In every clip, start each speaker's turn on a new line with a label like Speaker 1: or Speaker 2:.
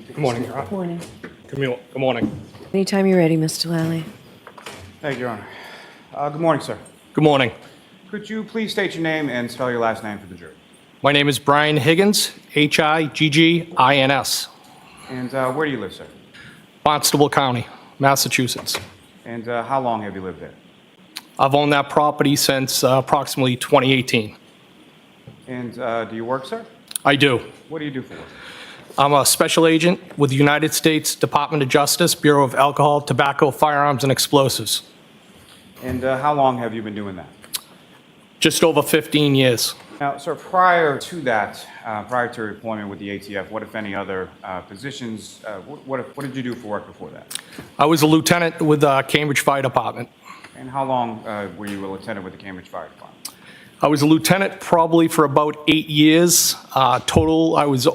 Speaker 1: Good morning, Your Honor.
Speaker 2: Good morning.
Speaker 1: Good morning.
Speaker 2: Anytime you're ready, Mr. Lally.
Speaker 3: Thank you, Your Honor. Good morning, sir.
Speaker 1: Good morning.
Speaker 3: Could you please state your name and spell your last name for the jury?
Speaker 1: My name is Brian Higgins, Higgins.
Speaker 3: And where do you live, sir?
Speaker 1: Barnstable County, Massachusetts.
Speaker 3: And how long have you lived there?
Speaker 1: I've owned that property since approximately 2018.
Speaker 3: And do you work, sir?
Speaker 1: I do.
Speaker 3: What do you do for work?
Speaker 1: I'm a special agent with the United States Department of Justice, Bureau of Alcohol, Tobacco, Firearms, and Explosives.
Speaker 3: And how long have you been doing that?
Speaker 1: Just over 15 years.
Speaker 3: Now, sir, prior to that, prior to your employment with the ATF, what, if any, other positions, what did you do for work before that?
Speaker 1: I was a lieutenant with the Cambridge Fire Department.
Speaker 3: And how long were you a lieutenant with the Cambridge Fire Department?
Speaker 1: I was a lieutenant probably for about 8 years. Total, I was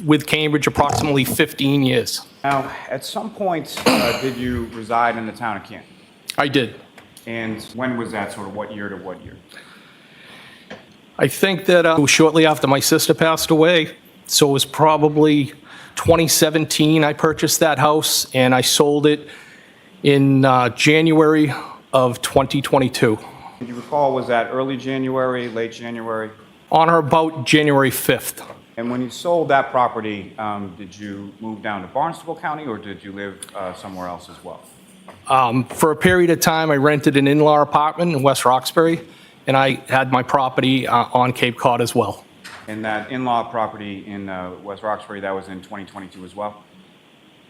Speaker 1: with Cambridge approximately 15 years.
Speaker 3: Now, at some point, did you reside in the town of Canton?
Speaker 1: I did.
Speaker 3: And when was that, sort of what year to what year?
Speaker 1: I think that it was shortly after my sister passed away, so it was probably 2017 I purchased that house, and I sold it in January of 2022.
Speaker 3: Do you recall, was that early January, late January?
Speaker 1: On or about January 5th.
Speaker 3: And when you sold that property, did you move down to Barnstable County, or did you live somewhere else as well?
Speaker 1: For a period of time, I rented an in-law apartment in West Roxbury, and I had my property on Cape Cod as well.
Speaker 3: And that in-law property in West Roxbury, that was in 2022 as well?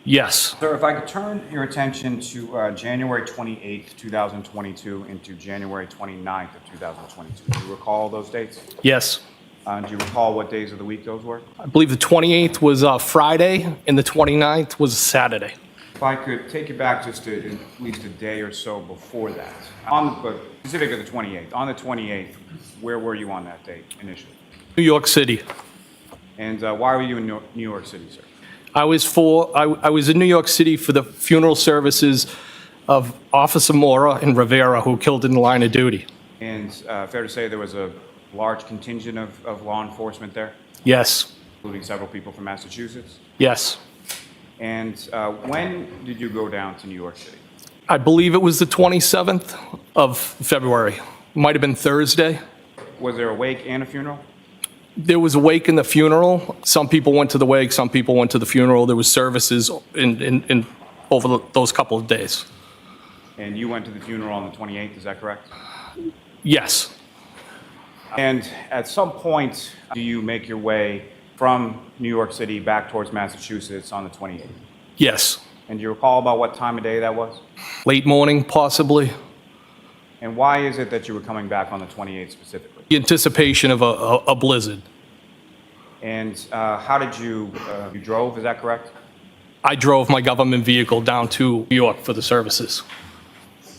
Speaker 1: Yes.
Speaker 3: Sir, if I could turn your attention to January 28th, 2022 into January 29th of 2022. Do you recall those dates?
Speaker 1: Yes.
Speaker 3: Do you recall what days of the week those were?
Speaker 1: I believe the 28th was Friday, and the 29th was Saturday.
Speaker 3: If I could take you back just to at least a day or so before that, but specifically the 28th. On the 28th, where were you on that date initially?
Speaker 1: New York City.
Speaker 3: And why were you in New York City, sir?
Speaker 1: I was in New York City for the funeral services of Officer Mora and Rivera, who were killed in the line of duty.
Speaker 3: And fair to say there was a large contingent of law enforcement there,
Speaker 1: Yes.
Speaker 3: including several people from Massachusetts?
Speaker 1: Yes.
Speaker 3: And when did you go down to New York City?
Speaker 1: I believe it was the 27th of February. Might have been Thursday.
Speaker 3: Was there a wake and a funeral?
Speaker 1: There was a wake in the funeral. Some people went to the wake, some people went to the funeral. There was services in over those couple of days.
Speaker 3: And you went to the funeral on the 28th, is that correct?
Speaker 1: Yes.
Speaker 3: And at some point, do you make your way from New York City back towards Massachusetts on the 28th?
Speaker 1: Yes.
Speaker 3: And do you recall about what time of day that was?
Speaker 1: Late morning, possibly.
Speaker 3: And why is it that you were coming back on the 28th specifically?
Speaker 1: The anticipation of a blizzard.
Speaker 3: And how did you drove, is that correct?
Speaker 1: I drove my government vehicle down to New York for the services.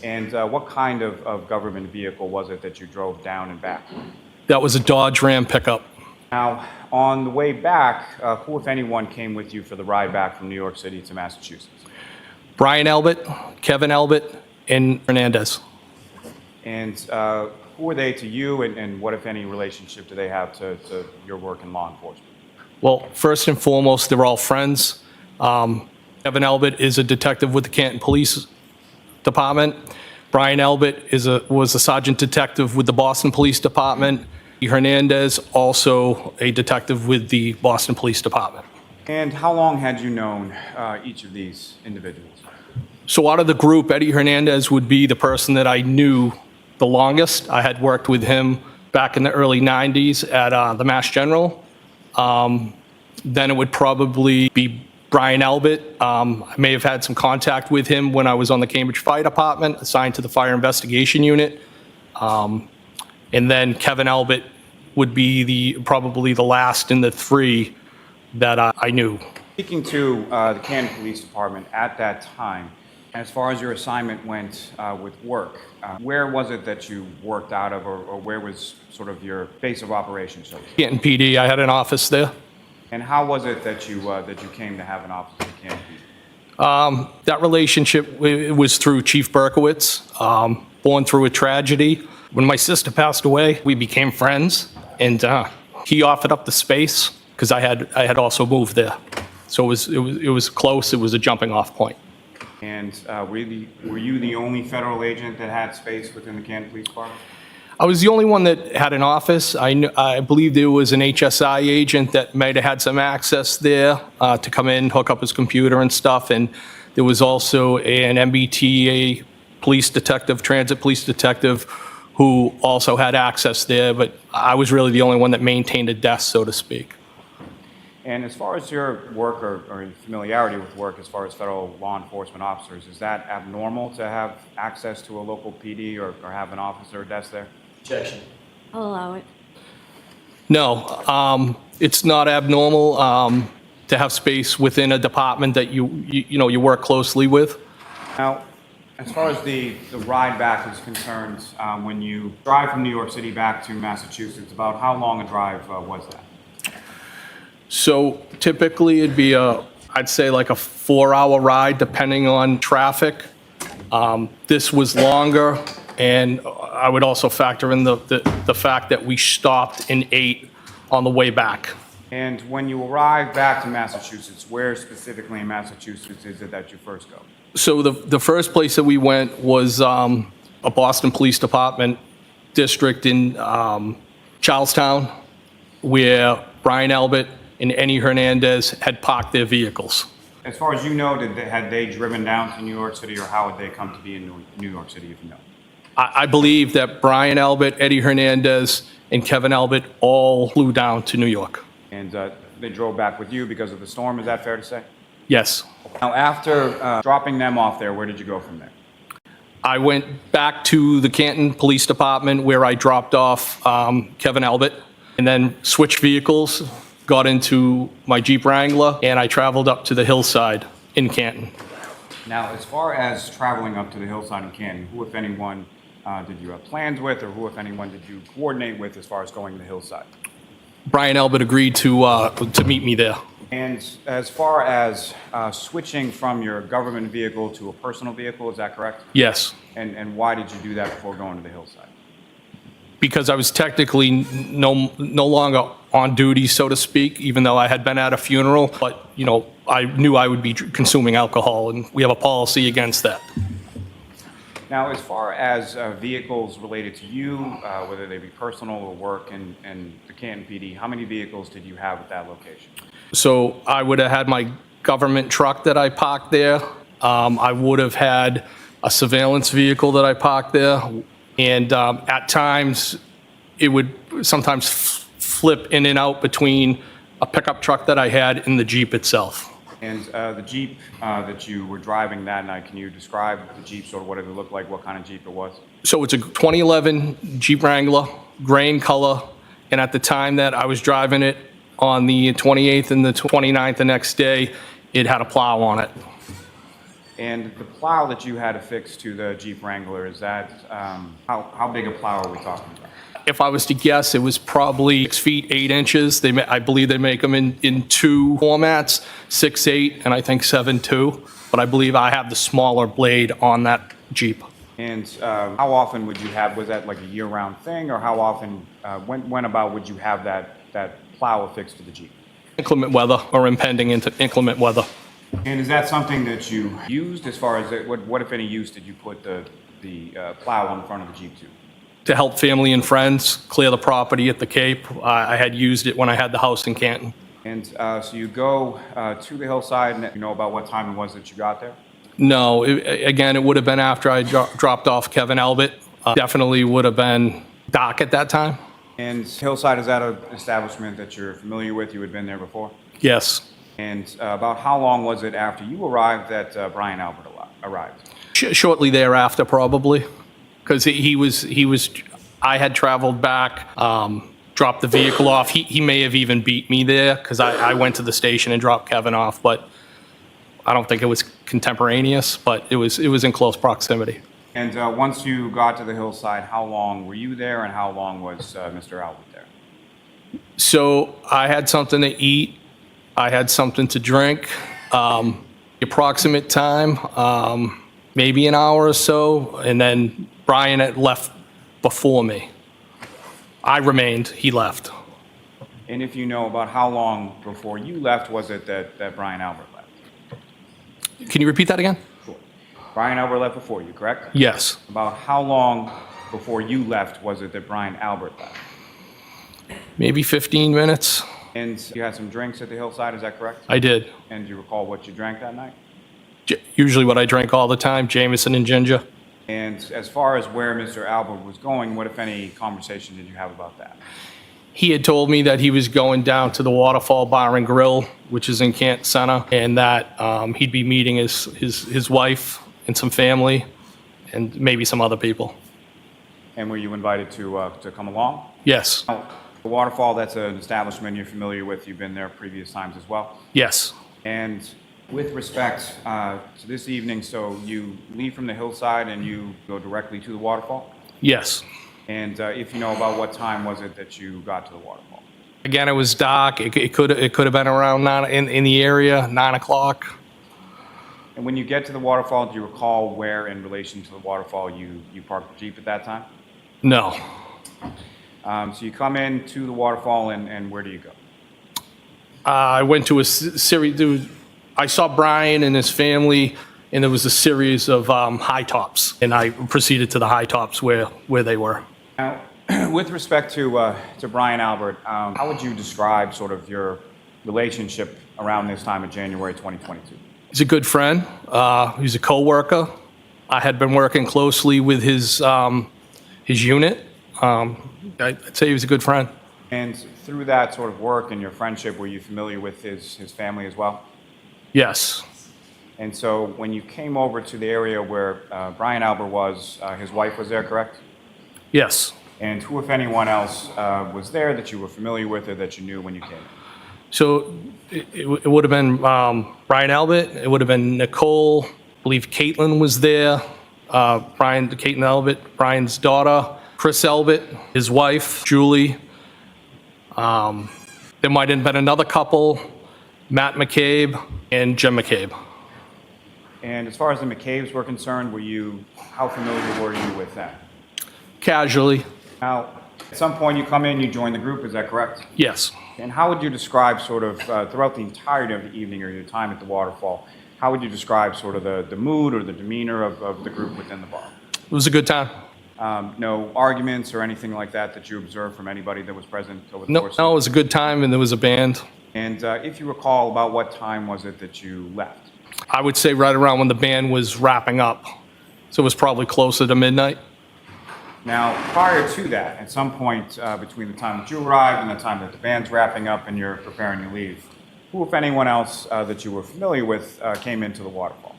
Speaker 3: And what kind of government vehicle was it that you drove down and back?
Speaker 1: That was a Dodge Ram pickup.
Speaker 3: Now, on the way back, who, if anyone, came with you for the ride back from New York City to Massachusetts?
Speaker 1: Brian Albert, Kevin Albert, and Hernandez.
Speaker 3: And who are they to you, and what, if any, relationship do they have to your work in law enforcement?
Speaker 1: Well, first and foremost, they're all friends. Kevin Albert is a detective with the Canton Police Department. Brian Albert was a sergeant detective with the Boston Police Department. Hernandez, also a detective with the Boston Police Department.
Speaker 3: And how long had you known each of these individuals?
Speaker 1: So out of the group, Eddie Hernandez would be the person that I knew the longest. I had worked with him back in the early 90s at the Mass General. Then it would probably be Brian Albert. I may have had some contact with him when I was on the Cambridge Fire Department, assigned to the Fire Investigation Unit. And then Kevin Albert would be probably the last in the three that I knew.
Speaker 3: Speaking to the Canton Police Department at that time, as far as your assignment went with work, where was it that you worked out of, or where was sort of your base of operations?
Speaker 1: Canton PD, I had an office there.
Speaker 3: And how was it that you came to have an office in Canton PD?
Speaker 1: That relationship was through Chief Berkowitz, born through a tragedy. When my sister passed away, we became friends, and he offered up the space because I had also moved there. So it was close. It was a jumping off point.
Speaker 3: And were you the only federal agent that had space within the Canton Police Department?
Speaker 1: I was the only one that had an office. I believe there was an HSI agent that might have had some access there to come in, hook up his computer and stuff. And there was also an MBTA police detective, transit police detective, who also had access there. But I was really the only one that maintained a desk, so to speak.
Speaker 3: And as far as your work or your familiarity with work as far as federal law enforcement officers, is that abnormal to have access to a local PD or have an officer desk there?
Speaker 4: Objection.
Speaker 2: I'll allow it.
Speaker 1: No, it's not abnormal to have space within a department that you work closely with.
Speaker 3: Now, as far as the ride back is concerned, when you drive from New York City back to Massachusetts, about how long a drive was that?
Speaker 1: So typically it'd be I'd say like a 4-hour ride depending on traffic. This was longer, and I would also factor in the fact that we stopped and ate on the way back.
Speaker 3: And when you arrive back to Massachusetts, where specifically in Massachusetts is it that you first go?
Speaker 1: So the first place that we went was a Boston Police Department district in Charlestown, where Brian Albert and Eddie Hernandez had parked their vehicles.
Speaker 3: As far as you know, had they driven down to New York City, or how would they come to be in New York City, if you know?
Speaker 1: I believe that Brian Albert, Eddie Hernandez, and Kevin Albert all flew down to New York.
Speaker 3: And they drove back with you because of the storm, is that fair to say?
Speaker 1: Yes.
Speaker 3: Now, after dropping them off there, where did you go from there?
Speaker 1: I went back to the Canton Police Department where I dropped off Kevin Albert, and then switched vehicles, got into my Jeep Wrangler, and I traveled up to the hillside in Canton.
Speaker 3: Now, as far as traveling up to the hillside in Canton, who, if anyone, did you have plans with, or who, if anyone, did you coordinate with as far as going to the hillside?
Speaker 1: Brian Albert agreed to meet me there.
Speaker 3: And as far as switching from your government vehicle to a personal vehicle, is that correct?
Speaker 1: Yes,
Speaker 3: And why did you do that before going to the hillside?
Speaker 1: because I was technically no longer on duty, so to speak, even though I had been at a funeral. But, I knew I would be consuming alcohol, and we have a policy against that.
Speaker 3: Now, as far as vehicles related to you, whether they be personal or work in the Canton PD, how many vehicles did you have at that location?
Speaker 1: So I would have had my government truck that I parked there. I would have had a surveillance vehicle that I parked there. And at times, it would sometimes flip in and out between a pickup truck that I had and the Jeep itself.
Speaker 3: And the Jeep that you were driving that night, can you describe the Jeep, sort of what it looked like, what kind of Jeep it was?
Speaker 1: So it's a 2011 Jeep Wrangler, gray in color. And at the time that I was driving it, on the 28th and the 29th the next day, it had a plow on it.
Speaker 3: And the plow that you had affixed to the Jeep Wrangler, is that, how big a plow are we talking about?
Speaker 1: If I was to guess, it was probably 6 feet 8 inches. I believe they make them in two formats, 6'8" and I think 7'2". But I believe I have the smaller blade on that Jeep.
Speaker 3: And how often would you have, was that like a year-round thing, or how often, when about would you have that plow affixed to the Jeep?
Speaker 1: Inclement weather or impending into inclement weather.
Speaker 3: And is that something that you used, as far as, what if any use did you put the plow on the front of the Jeep to?
Speaker 1: To help family and friends clear the property at the Cape. I had used it when I had the house in Canton.
Speaker 3: And so you go to the hillside, and you know about what time it was that you got there?
Speaker 1: No, again, it would have been after I dropped off Kevin Albert. Definitely would have been dark at that time.
Speaker 3: And Hillside, is that an establishment that you're familiar with? You had been there before?
Speaker 1: Yes.
Speaker 3: And about how long was it after you arrived that Brian Albert arrived?
Speaker 1: Shortly thereafter, probably, because I had traveled back, dropped the vehicle off. He may have even beat me there, because I went to the station and dropped Kevin off, but I don't think it was contemporaneous, but it was in close proximity.
Speaker 3: And once you got to the hillside, how long were you there, and how long was Mr. Albert there?
Speaker 1: So I had something to eat. I had something to drink. Approximate time, maybe an hour or so, and then Brian had left before me. I remained, he left.
Speaker 3: And if you know, about how long before you left was it that Brian Albert left?
Speaker 1: Can you repeat that again?
Speaker 3: Sure. Brian Albert left before you, correct?
Speaker 1: Yes.
Speaker 3: About how long before you left was it that Brian Albert left?
Speaker 1: Maybe 15 minutes.
Speaker 3: And you had some drinks at the hillside, is that correct?
Speaker 1: I did.
Speaker 3: And do you recall what you drank that night?
Speaker 1: Usually what I drink all the time, Jameson and ginger.
Speaker 3: And as far as where Mr. Albert was going, what, if any, conversation did you have about that?
Speaker 1: He had told me that he was going down to the Waterfall Bar and Grill, which is in Canton Center, and that he'd be meeting his wife and some family and maybe some other people.
Speaker 3: And were you invited to come along?
Speaker 1: Yes.
Speaker 3: Now, the Waterfall, that's an establishment you're familiar with. You've been there previous times as well.
Speaker 1: Yes.
Speaker 3: And with respect to this evening, so you leave from the hillside and you go directly to the Waterfall?
Speaker 1: Yes.
Speaker 3: And if you know, about what time was it that you got to the Waterfall?
Speaker 1: Again, it was dark. It could have been around 9 in the area, 9 o'clock.
Speaker 3: And when you get to the Waterfall, do you recall where in relation to the Waterfall you parked the Jeep at that time?
Speaker 1: No.
Speaker 3: So you come in to the Waterfall and where do you go?
Speaker 1: I went to a series. I saw Brian and his family, and there was a series of high tops, and I proceeded to the high tops where they were.
Speaker 3: Now, with respect to Brian Albert, how would you describe sort of your relationship around this time of January 2022?
Speaker 1: He's a good friend. He's a coworker. I had been working closely with his unit. I'd say he was a good friend.
Speaker 3: And through that sort of work and your friendship, were you familiar with his family as well?
Speaker 1: Yes.
Speaker 3: And so when you came over to the area where Brian Albert was, his wife was there, correct?
Speaker 1: Yes.
Speaker 3: And who, if anyone else, was there that you were familiar with or that you knew when you came in?
Speaker 1: So it would have been Brian Albert. It would have been Nicole. I believe Caitlin was there. Caitlin Albert, Brian's daughter. Chris Albert, his wife, Julie. There might have been another couple, Matt McCabe and Jim McCabe.
Speaker 3: And as far as the McCabes were concerned, how familiar were you with them?
Speaker 1: Casually,
Speaker 3: Now, at some point you come in, you join the group, is that correct?
Speaker 1: yes.
Speaker 3: And how would you describe sort of, throughout the entirety of the evening or your time at the Waterfall, how would you describe sort of the mood or the demeanor of the group within the bar?
Speaker 1: It was a good time.
Speaker 3: No arguments or anything like that you observed from anybody that was present over the
Speaker 1: No,
Speaker 3: course
Speaker 1: no, it
Speaker 3: of
Speaker 1: was a good time, and there was a band.
Speaker 3: And if you recall, about what time was it that you left?
Speaker 1: I would say right around when the band was wrapping up. So it was probably closer to midnight.
Speaker 3: Now, prior to that, at some point between the time that you arrived and the time that the band's wrapping up and you're preparing to leave, who, if anyone else that you were familiar with, came into the Waterfall?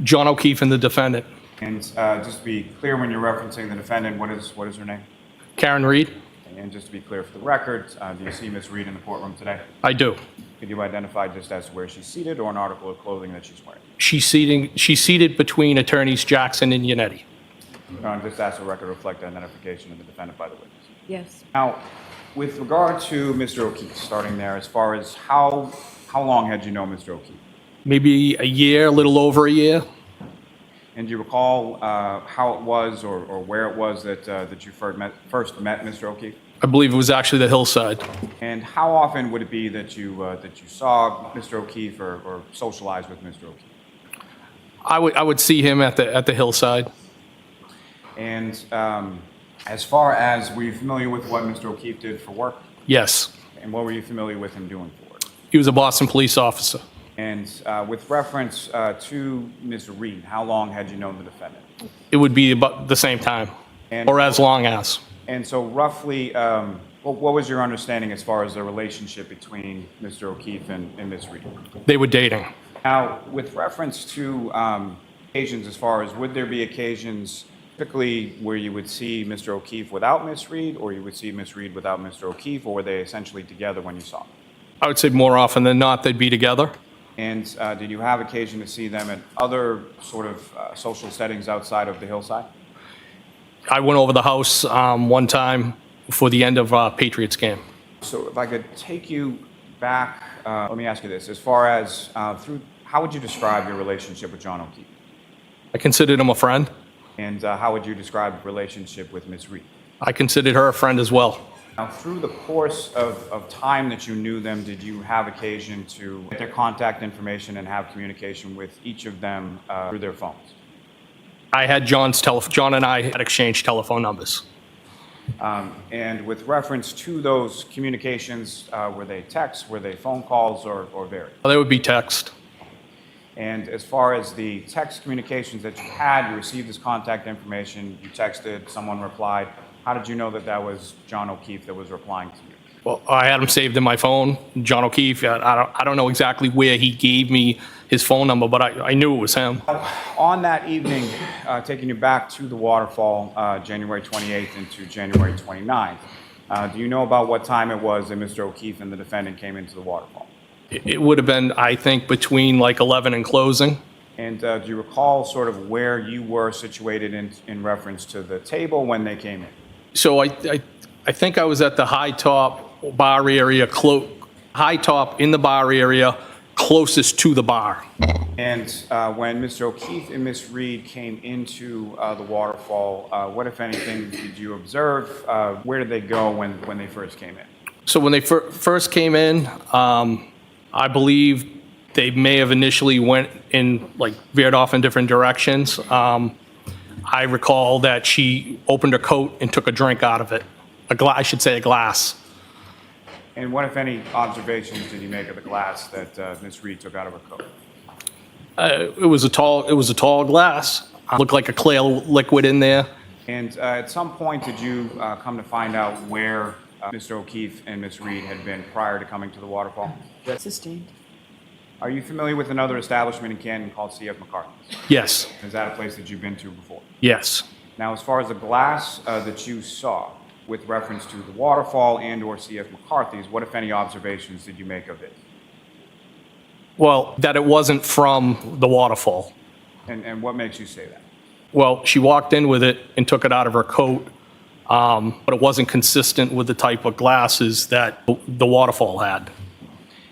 Speaker 1: John O'Keefe and the defendant.
Speaker 3: And just to be clear, when you're referencing the defendant, what is her name?
Speaker 1: Karen Read?
Speaker 3: And just to be clear for the record, do you see Ms. Read in the courtroom today?
Speaker 1: I do.
Speaker 3: Could you identify just as to where she's seated or an article of clothing that she's wearing?
Speaker 1: She's seated between attorneys Jackson and Yannetti.
Speaker 3: Just ask the record to reflect the identification of the defendant by the witness.
Speaker 2: Yes.
Speaker 3: Now, with regard to Mr. O'Keefe, starting there, as far as how long had you known Mr. O'Keefe?
Speaker 1: Maybe a year, a little over a year.
Speaker 3: And do you recall how it was or where it was that you first met Mr. O'Keefe?
Speaker 1: I believe it was actually the hillside.
Speaker 3: And how often would it be that you saw Mr. O'Keefe or socialized with Mr. O'Keefe?
Speaker 1: I would see him at the hillside.
Speaker 3: And as far as, were you familiar with what Mr. O'Keefe did for work?
Speaker 1: Yes.
Speaker 3: And what were you familiar with him doing for work?
Speaker 1: He was a Boston police officer.
Speaker 3: And with reference to Ms. Read, how long had you known the defendant?
Speaker 1: It would be about the same time, or as long as.
Speaker 3: And so roughly, what was your understanding as far as the relationship between Mr. O'Keefe and Ms. Read?
Speaker 1: They were dating.
Speaker 3: Now, with reference to occasions, as far as would there be occasions typically where you would see Mr. O'Keefe without Ms. Read, or you would see Ms. Read without Mr. O'Keefe, or were they essentially together when you saw them?
Speaker 1: I would say more often than not, they'd be together.
Speaker 3: And did you have occasion to see them in other sort of social settings outside of the hillside?
Speaker 1: I went over the house one time for the end of Patriots game.
Speaker 3: So if I could take you back, let me ask you this. As far as how would you describe your relationship with John O'Keefe?
Speaker 1: I considered him a friend.
Speaker 3: And how would you describe your relationship with Ms. Read?
Speaker 1: I considered her a friend as well.
Speaker 3: Now, through the course of time that you knew them, did you have occasion to get their contact information and have communication with each of them through their phones?
Speaker 1: I had John and I had exchanged telephone numbers.
Speaker 3: And with reference to those communications, were they texts, were they phone calls, or various?
Speaker 1: They would be text.
Speaker 3: And as far as the text communications that you had, you received this contact information, you texted, someone replied. How did you know that that was John O'Keefe that was replying to you?
Speaker 1: Well, I had him saved in my phone, John O'Keefe. I don't know exactly where he gave me his phone number, but I knew it was him.
Speaker 3: On that evening, taking you back to the waterfall, January 28th into January 29th, do you know about what time it was that Mr. O'Keefe and the defendant came into the waterfall?
Speaker 1: It would have been, I think, between like 11 and closing.
Speaker 3: And do you recall sort of where you were situated in reference to the table when they came in?
Speaker 1: So I think I was at the high top bar area, high top in the bar area, closest to the bar.
Speaker 3: And when Mr. O'Keefe and Ms. Read came into the waterfall, what, if anything, did you observe? Where did they go when they first came in?
Speaker 1: So when they first came in, I believe they may have initially went in, like, veered off in different directions. I recall that she opened her coat and took a drink out of it. I should say a glass.
Speaker 3: And what, if any, observations did you make of the glass that Ms. Read took out of her coat?
Speaker 1: It was a tall glass. Looked like a clear liquid in there.
Speaker 3: And at some point, did you come to find out where Mr. O'Keefe and Ms. Read had been prior to coming to the waterfall?
Speaker 2: Sustained.
Speaker 3: Are you familiar with another establishment in Canton called C.F. McCarthy's?
Speaker 1: Yes,
Speaker 3: Is that a place that you've been to before?
Speaker 1: yes.
Speaker 3: Now, as far as the glass that you saw with reference to the waterfall and/or C.F. McCarthy's, what, if any, observations did you make of it?
Speaker 1: Well, that it wasn't from the waterfall.
Speaker 3: And what makes you say that?
Speaker 1: Well, she walked in with it and took it out of her coat, but it wasn't consistent with the type of glasses that the waterfall had.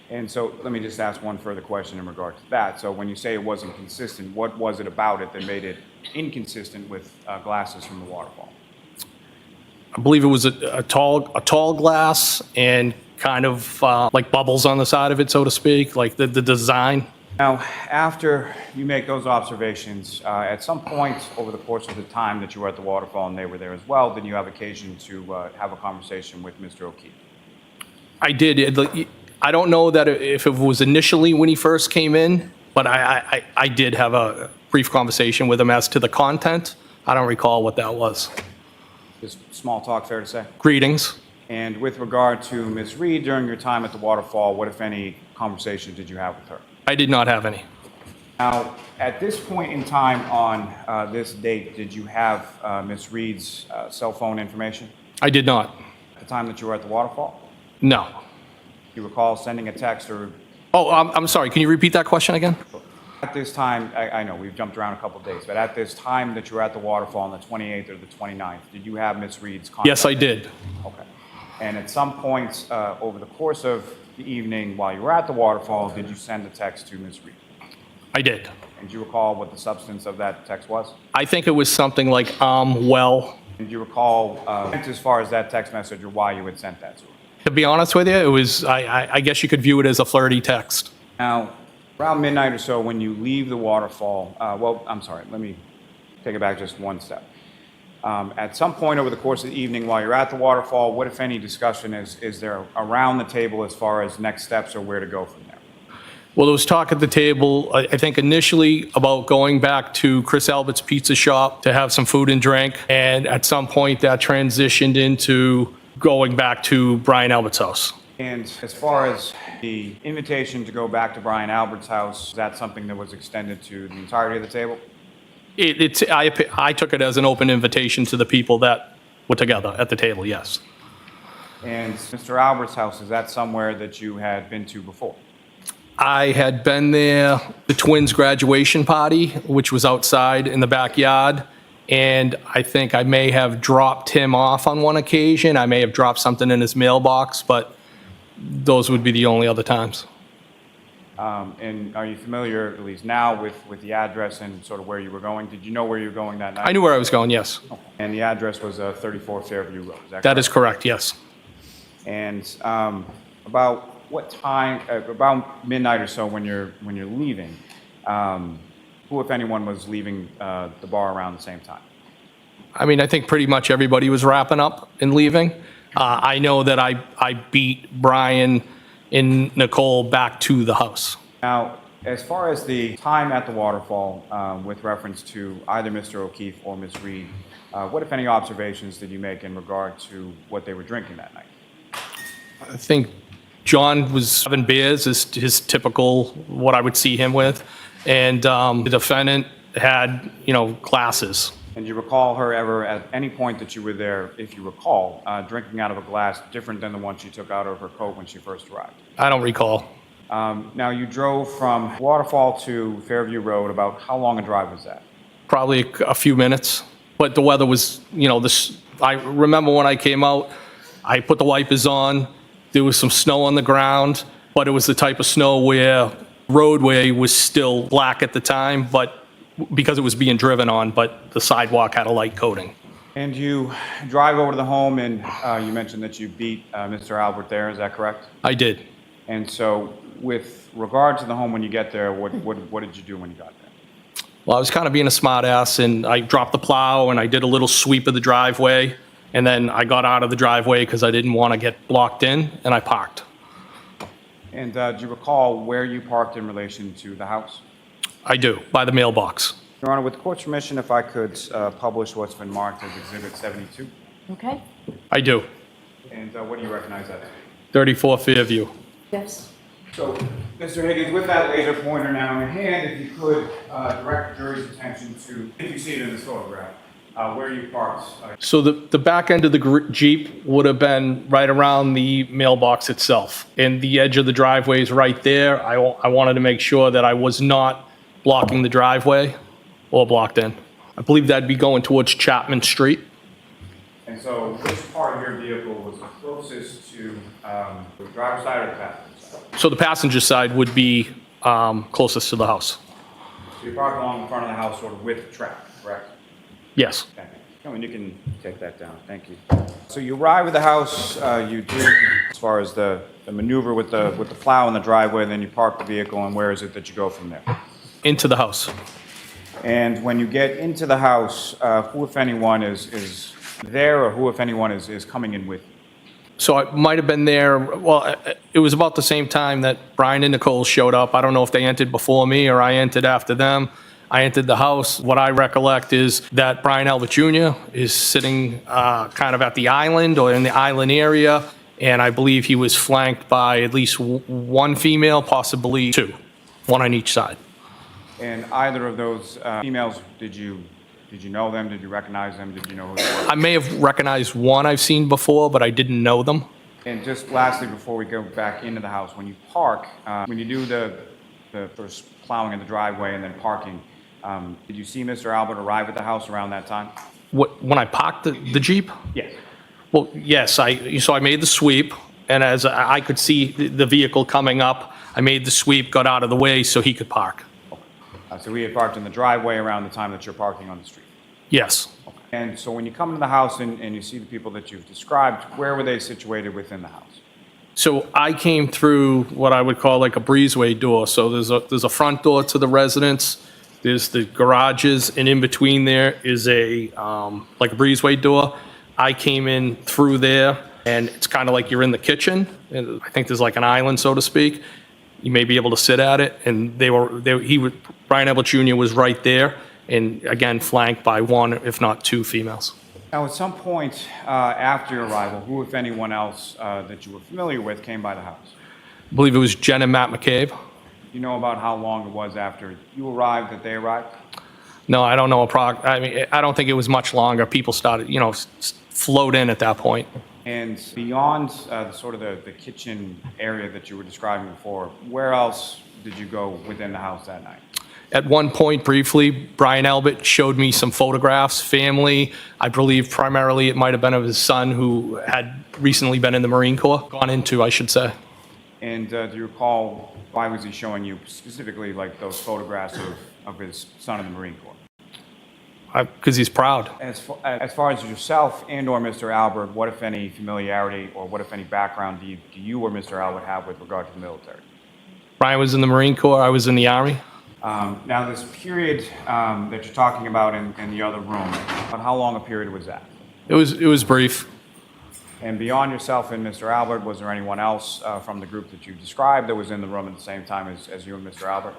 Speaker 3: And so let me just ask one further question in regard to that. So when you say it wasn't consistent, what was it about it that made it inconsistent with glasses from the waterfall?
Speaker 1: I believe it was a tall glass and kind of like bubbles on the side of it, so to speak, like the design.
Speaker 3: Now, after you make those observations, at some point over the course of the time that you were at the waterfall and they were there as well, did you have occasion to have a conversation with Mr. O'Keefe?
Speaker 1: I did. I don't know that if it was initially when he first came in, but I did have a brief conversation with him as to the content. I don't recall what that was.
Speaker 3: Just small talk, fair to say?
Speaker 1: Greetings.
Speaker 3: And with regard to Ms. Read, during your time at the waterfall, what, if any, conversations did you have with her?
Speaker 1: I did not have any.
Speaker 3: Now, at this point in time on this date, did you have Ms. Read's cell phone information
Speaker 1: I did not.
Speaker 3: at the time that you were at the waterfall?
Speaker 1: No.
Speaker 3: Do you recall sending a text or
Speaker 1: Oh, I'm sorry. Can you repeat that question again?
Speaker 3: at this time, I know we've jumped around a couple of days, but at this time that you were at the waterfall on the 28th or the 29th, did you have Ms. Read's contact?
Speaker 1: Yes, I did.
Speaker 3: Okay. And at some point over the course of the evening while you were at the waterfall, did you send a text to Ms. Read?
Speaker 1: I did.
Speaker 3: And do you recall what the substance of that text was?
Speaker 1: I think it was something like, well.
Speaker 3: And do you recall as far as that text message or why you had sent that to her?
Speaker 1: To be honest with you, it was, I guess you could view it as a flirty text.
Speaker 3: Now, around midnight or so, when you leave the waterfall, well, I'm sorry, let me take it back just one step. At some point over the course of the evening while you're at the waterfall, what, if any, discussion is there around the table as far as next steps or where to go from there?
Speaker 1: Well, there was talk at the table, I think initially about going back to Chris Albert's Pizza Shop to have some food and drink. And at some point that transitioned into going back to Brian Albert's house.
Speaker 3: And as far as the invitation to go back to Brian Albert's house, is that something that was extended to the entirety of the table?
Speaker 1: I took it as an open invitation to the people that were together at the table, yes.
Speaker 3: And Mr. Albert's house, is that somewhere that you had been to before?
Speaker 1: I had been there, the twins' graduation party, which was outside in the backyard, and I think I may have dropped him off on one occasion. I may have dropped something in his mailbox, but those would be the only other times.
Speaker 3: And are you familiar, at least now, with the address and sort of where you were going? Did you know where you were going that night?
Speaker 1: I knew where I was going, yes.
Speaker 3: And the address was 34 Fairview Road, is that correct?
Speaker 1: That is correct, yes.
Speaker 3: And about what time, about midnight or so when you're leaving, who, if anyone, was leaving the bar around the same time?
Speaker 1: I mean, I think pretty much everybody was wrapping up and leaving. I know that I beat Brian and Nicole back to the house.
Speaker 3: Now, as far as the time at the waterfall, with reference to either Mr. O'Keefe or Ms. Reed, what, if any, observations did you make in regard to what they were drinking that night?
Speaker 1: I think John was having beers, is his typical, what I would see him with, and the defendant had, glasses.
Speaker 3: And do you recall her ever, at any point that you were there, if you recall, drinking out of a glass different than the one she took out of her coat when she first arrived?
Speaker 1: I don't recall.
Speaker 3: Now, you drove from Waterfall to Fairview Road. About how long a drive was that?
Speaker 1: Probably a few minutes, but the weather was, I remember when I came out, I put the wipers on, there was some snow on the ground, but it was the type of snow where roadway was still black at the time, but because it was being driven on, but the sidewalk had a light coating.
Speaker 3: And you drive over to the home, and you mentioned that you beat Mr. Albert there, is that correct?
Speaker 1: I did.
Speaker 3: And so, with regard to the home when you get there, what did you do when you got there?
Speaker 1: Well, I was kind of being a smart ass, and I dropped the plow, and I did a little sweep of the driveway, and then I got out of the driveway because I didn't want to get blocked in, and I parked.
Speaker 3: And do you recall where you parked in relation to the house?
Speaker 1: I do, by the mailbox.
Speaker 3: Your Honor, with the court's permission, if I could publish what's been marked as Exhibit 72.
Speaker 2: Okay.
Speaker 1: I do.
Speaker 3: And what do you recognize that to be?
Speaker 1: 34 Fairview.
Speaker 2: Yes.
Speaker 3: So, Mr. Higgins, with that laser pointer now in your hand, if you could direct the jury's attention to, if you see it in this photograph, where you parked.
Speaker 1: So the back end of the Jeep would have been right around the mailbox itself. And the edge of the driveway is right there. I wanted to make sure that I was not blocking the driveway or blocked in. I believe that'd be going towards Chapman Street.
Speaker 3: And so, which part of your vehicle was the closest to the driver's side or the passenger side?
Speaker 1: So the passenger side would be closest to the house.
Speaker 3: So you parked along the front of the house, sort of with traffic, correct?
Speaker 1: Yes.
Speaker 3: Okay. Come on, you can take that down. Thank you. So you arrive at the house. You do, as far as the maneuver with the plow in the driveway, then you park the vehicle, and where is it that you go from there?
Speaker 1: Into the house.
Speaker 3: And when you get into the house, who, if anyone, is there, or who, if anyone, is coming in with you?
Speaker 1: So I might have been there, well, it was about the same time that Brian and Nicole showed up. I don't know if they entered before me or I entered after them. I entered the house. What I recollect is that Brian Albert Jr. is sitting kind of at the island or in the island area, and I believe he was flanked by at least one female, possibly two, one on each side.
Speaker 3: And either of those females, did you know them? Did you recognize them? Did you know who they were?
Speaker 1: I may have recognized one I've seen before, but I didn't know them.
Speaker 3: And just lastly, before we go back into the house, when you park, when you do the first plowing in the driveway and then parking, did you see Mr. Albert arrive at the house around that time?
Speaker 1: When I parked the Jeep?
Speaker 3: Yes.
Speaker 1: Well, yes, so I made the sweep, and as I could see the vehicle coming up, I made the sweep, got out of the way so he could park.
Speaker 3: So he had parked in the driveway around the time that you're parking on the street?
Speaker 1: Yes.
Speaker 3: And so when you come into the house and you see the people that you've described, where were they situated within the house?
Speaker 1: So I came through what I would call like a breezeway door. So there's a front door to the residence, there's the garages, and in between there is a like a breezeway door. I came in through there, and it's kind of like you're in the kitchen, and I think there's like an island, so to speak. You may be able to sit at it, and Brian Albert Jr. was right there, and again, flanked by one, if not two females.
Speaker 3: Now, at some point after your arrival, who, if anyone else that you were familiar with, came by the house?
Speaker 1: I believe it was Jen and Matt McCabe.
Speaker 3: You know about how long it was after you arrived that they arrived?
Speaker 1: No, I don't know. I don't think it was much longer. People started, flowed in at that point.
Speaker 3: And beyond the kitchen area that you were describing before, where else did you go within the house that night?
Speaker 1: At one point, briefly, Brian Albert showed me some photographs, family. I believe primarily it might have been of his son who had recently been in the Marine Corps, gone into, I should say.
Speaker 3: And do you recall why was he showing you specifically like those photographs of his son in the Marine Corps?
Speaker 1: Because he's proud.
Speaker 3: As far as yourself and or Mr. Albert, what if any familiarity or what if any background do you or Mr. Albert have with regard to the military?
Speaker 1: Brian was in the Marine Corps. I was in the Army.
Speaker 3: Now this period that you're talking about in the other room, about how long a period was that?
Speaker 1: It was brief.
Speaker 3: And beyond yourself and Mr. Albert, was there anyone else from the group that you described that was in the room at the same time as you and Mr. Albert?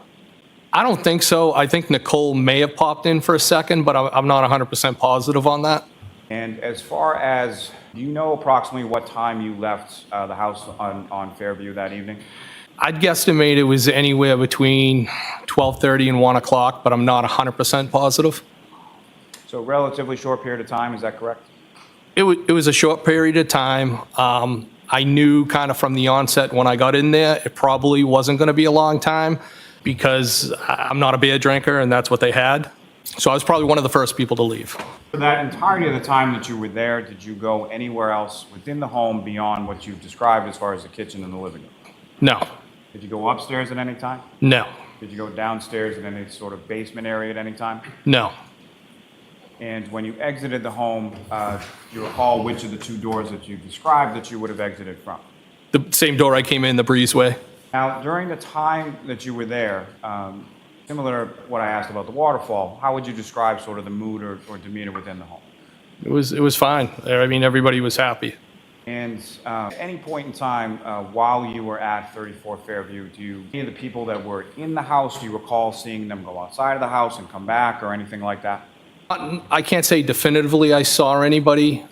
Speaker 1: I don't think so. I think Nicole may have popped in for a second, but I'm not 100% positive on that.
Speaker 3: And as far as, do you know approximately what time you left the house on Fairview that evening?
Speaker 1: I'd guesstimate it was anywhere between 12:30 and 1 o'clock, but I'm not 100% positive.
Speaker 3: So relatively short period of time, is that correct?
Speaker 1: It was a short period of time. I knew kind of from the onset when I got in there, it probably wasn't going to be a long time because I'm not a beer drinker and that's what they had. So I was probably one of the first people to leave.
Speaker 3: For that entirety of the time that you were there, did you go anywhere else within the home beyond what you've described as far as the kitchen and the living room?
Speaker 1: No,
Speaker 3: Did you go upstairs at any time?
Speaker 1: no,
Speaker 3: Did you go downstairs in any sort of basement area at any time?
Speaker 1: no.
Speaker 3: And when you exited the home, do you recall which of the two doors that you described that you would have exited from?
Speaker 1: The same door I came in, the breezeway.
Speaker 3: Now, during the time that you were there, similar to what I asked about the waterfall, how would you describe sort of the mood or demeanor within the home?
Speaker 1: It was fine. I mean, everybody was happy.
Speaker 3: And at any point in time while you were at 34 Fairview, any of the people that were in the house, do you recall seeing them go outside of the house and come back or anything like that?
Speaker 1: I can't say definitively I saw anybody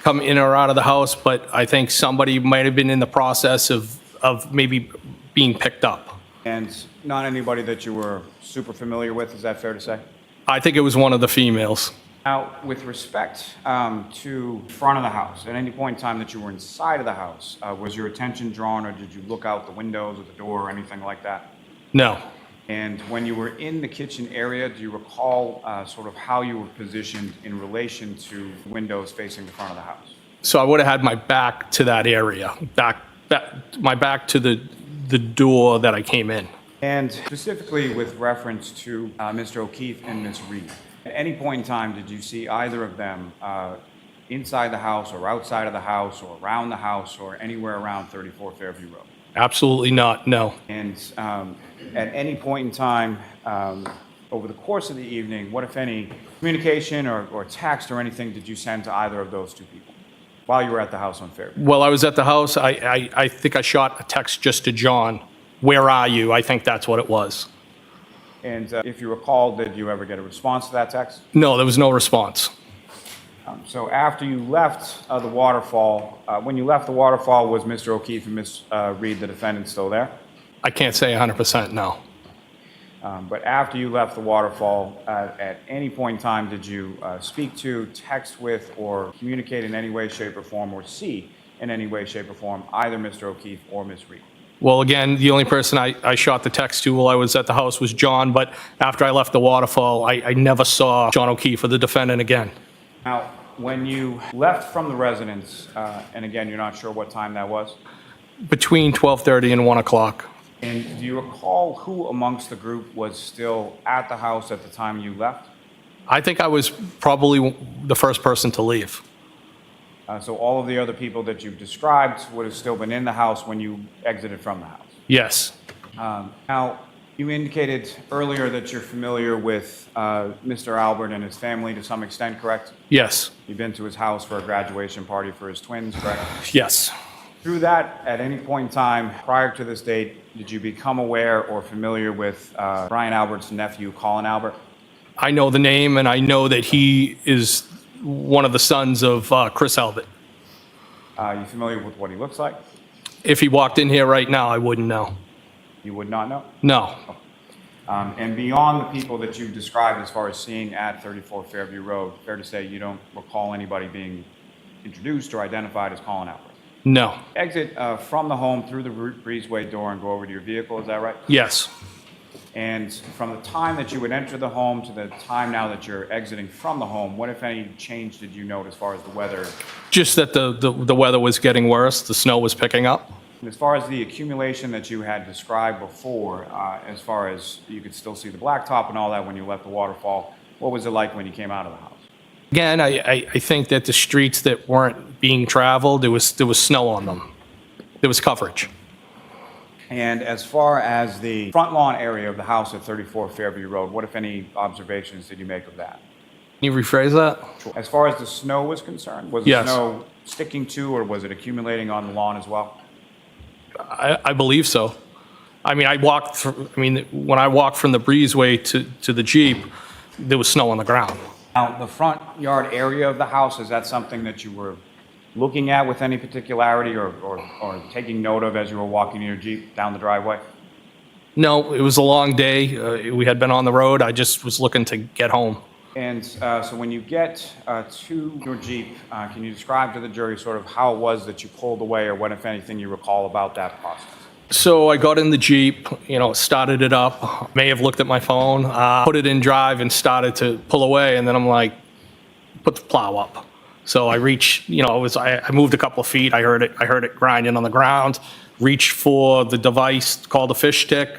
Speaker 1: come in or out of the house, but I think somebody might have been in the process of maybe being picked up.
Speaker 3: And not anybody that you were super familiar with, is that fair to say?
Speaker 1: I think it was one of the females.
Speaker 3: Now, with respect to front of the house, at any point in time that you were inside of the house, was your attention drawn or did you look out the windows or the door or anything like that?
Speaker 1: No.
Speaker 3: And when you were in the kitchen area, do you recall sort of how you were positioned in relation to windows facing the front of the house?
Speaker 1: So I would have had my back to that area, my back to the door that I came in.
Speaker 3: And specifically with reference to Mr. O'Keefe and Ms. Read, at any point in time did you see either of them inside the house or outside of the house or around the house or anywhere around 34 Fairview Road?
Speaker 1: Absolutely not, no.
Speaker 3: And at any point in time over the course of the evening, what, if any, communication or text or anything did you send to either of those two people while you were at the house on Fairview?
Speaker 1: While I was at the house, I think I shot a text just to John. Where are you? I think that's what it was.
Speaker 3: And if you recall, did you ever get a response to that text?
Speaker 1: No, there was no response.
Speaker 3: So after you left the waterfall, when you left the waterfall, was Mr. O'Keefe and Ms. Read, the defendant, still there?
Speaker 1: I can't say 100% no.
Speaker 3: But after you left the waterfall, at any point in time, did you speak to, text with, or communicate in any way, shape, or form, or see in any way, shape, or form either Mr. O'Keefe or Ms. Read?
Speaker 1: Well, again, the only person I shot the text to while I was at the house was John, but after I left the waterfall, I never saw John O'Keefe or the defendant again.
Speaker 3: Now, when you left from the residence, and again, you're not sure what time that was,
Speaker 1: Between 12:30 and 1 o'clock.
Speaker 3: and do you recall who amongst the group was still at the house at the time you left?
Speaker 1: I think I was probably the first person to leave.
Speaker 3: So all of the other people that you've described would have still been in the house when you exited from the house.
Speaker 1: Yes.
Speaker 3: Now, you indicated earlier that you're familiar with Mr. Albert and his family to some extent, correct?
Speaker 1: Yes.
Speaker 3: You've been to his house for a graduation party for his twins, correct?
Speaker 1: Yes.
Speaker 3: Through that, at any point in time prior to this date, did you become aware or familiar with Brian Albert's nephew, Colin Albert?
Speaker 1: I know the name, and I know that he is one of the sons of Chris Albert.
Speaker 3: You familiar with what he looks like?
Speaker 1: If he walked in here right now, I wouldn't know.
Speaker 3: You would not know?
Speaker 1: No.
Speaker 3: And beyond the people that you've described as far as seeing at 34 Fairview Road, fair to say you don't recall anybody being introduced or identified as Colin Albert?
Speaker 1: No.
Speaker 3: Exit from the home through the breezeway door and go over to your vehicle, is that right?
Speaker 1: Yes.
Speaker 3: And from the time that you would enter the home to the time now that you're exiting from the home, what, if any, change did you note as far as the weather?
Speaker 1: Just that the weather was getting worse. The snow was picking up.
Speaker 3: And as far as the accumulation that you had described before, as far as you could still see the blacktop and all that when you left the waterfall, what was it like when you came out of the house?
Speaker 1: Again, I think that the streets that weren't being traveled, there was snow on them. There was coverage.
Speaker 3: And as far as the front lawn area of the house at 34 Fairview Road, what, if any, observations did you make of that?
Speaker 1: Can you rephrase that?
Speaker 3: As far as the snow was concerned, was the
Speaker 1: Yes.
Speaker 3: snow sticking to, or was it accumulating on the lawn as well?
Speaker 1: I believe so. I mean, when I walked from the breezeway to the Jeep, there was snow on the ground.
Speaker 3: Now, the front yard area of the house, is that something that you were looking at with any particularity or taking note of as you were walking your Jeep down the driveway?
Speaker 1: No, it was a long day. We had been on the road. I just was looking to get home.
Speaker 3: And so when you get to your Jeep, can you describe to the jury sort of how it was that you pulled away, or what, if anything, you recall about that process?
Speaker 1: So I got in the Jeep, started it up, may have looked at my phone, put it in drive and started to pull away. And then I'm like, put the plow up. So I reached, I moved a couple of feet. I heard it grinding on the ground, reached for the device called a fish stick,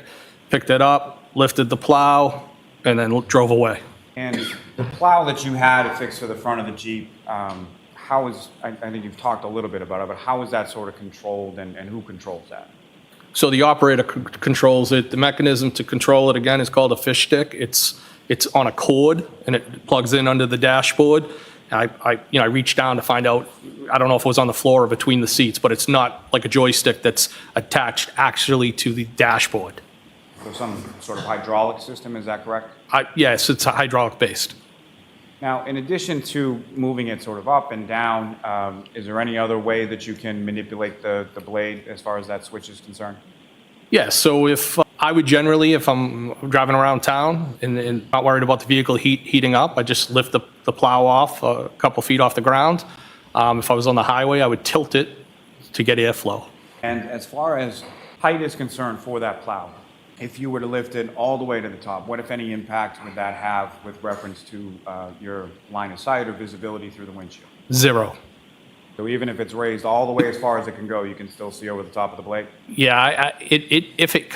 Speaker 1: picked it up, lifted the plow, and then drove away.
Speaker 3: And the plow that you had affixed to the front of the Jeep, how is, I think you've talked a little bit about it, but how is that sort of controlled, and who controls that?
Speaker 1: So the operator controls it. The mechanism to control it, again, is called a fish stick. It's on a cord, and it plugs in under the dashboard. I reached down to find out, I don't know if it was on the floor or between the seats, but it's not like a joystick that's attached actually to the dashboard.
Speaker 3: So some sort of hydraulic system, is that correct?
Speaker 1: Yes, it's hydraulic based.
Speaker 3: Now, in addition to moving it sort of up and down, is there any other way that you can manipulate the blade as far as that switch is concerned?
Speaker 1: Yes, so if I would generally, if I'm driving around town and not worried about the vehicle heating up, I just lift the plow off a couple feet off the ground. If I was on the highway, I would tilt it to get airflow.
Speaker 3: And as far as height is concerned for that plow, if you were to lift it all the way to the top, what, if any, impact would that have with reference to your line of sight or visibility through the windshield?
Speaker 1: 0.
Speaker 3: So even if it's raised all the way as far as it can go, you can still see over the top of the blade?
Speaker 1: Yeah, if it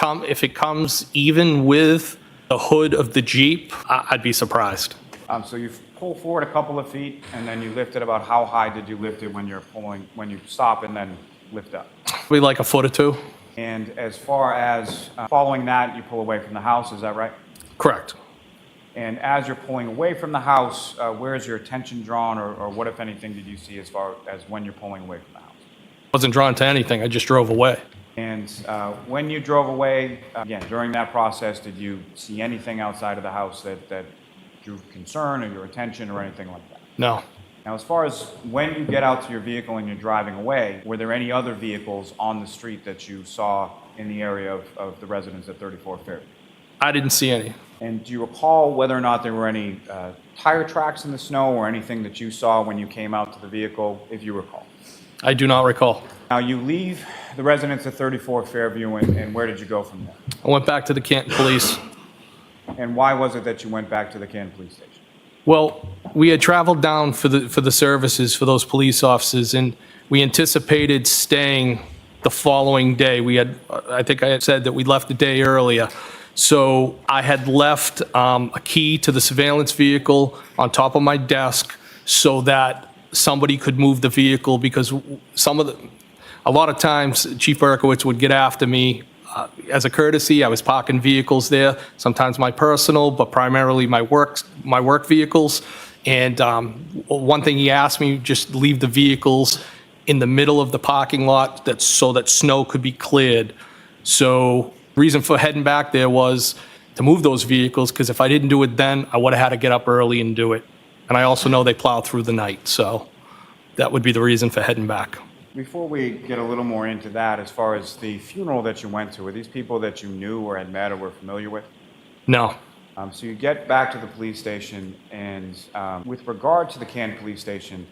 Speaker 1: comes even with the hood of the Jeep, I'd be surprised.
Speaker 3: So you pull forward a couple of feet, and then you lift it. About how high did you lift it when you stop and then lift up?
Speaker 1: Probably like a foot or two.
Speaker 3: And as far as following that, you pull away from the house, is that right?
Speaker 1: Correct.
Speaker 3: And as you're pulling away from the house, where is your attention drawn, or what, if anything, did you see as far as when you're pulling away from the house?
Speaker 1: Wasn't drawn to anything. I just drove away.
Speaker 3: And when you drove away, again, during that process, did you see anything outside of the house that drew concern or your attention or anything like that?
Speaker 1: No.
Speaker 3: Now, as far as when you get out to your vehicle and you're driving away, were there any other vehicles on the street that you saw in the area of the residence at 34 Fairview?
Speaker 1: I didn't see any.
Speaker 3: And do you recall whether or not there were any tire tracks in the snow or anything that you saw when you came out to the vehicle, if you recall?
Speaker 1: I do not recall.
Speaker 3: Now, you leave the residence at 34 Fairview, and where did you go from there?
Speaker 1: I went back to the Canton Police.
Speaker 3: And why was it that you went back to the Canton Police Station?
Speaker 1: Well, we had traveled down for the services for those police officers, and we anticipated staying the following day. I think I had said that we left a day earlier. So I had left a key to the surveillance vehicle on top of my desk so that somebody could move the vehicle, because a lot of times Chief Berkowitz would get after me. As a courtesy, I was parking vehicles there, sometimes my personal, but primarily my work vehicles. And one thing he asked me, just leave the vehicles in the middle of the parking lot so that snow could be cleared. So reason for heading back there was to move those vehicles, because if I didn't do it then, I would have had to get up early and do it. And I also know they plow through the night, so that would be the reason for heading back.
Speaker 3: Before we get a little more into that, as far as the funeral that you went to, were these people that you knew or had met or were familiar with?
Speaker 1: No.
Speaker 3: So you get back to the police station, and with regard to the Canton Police Station,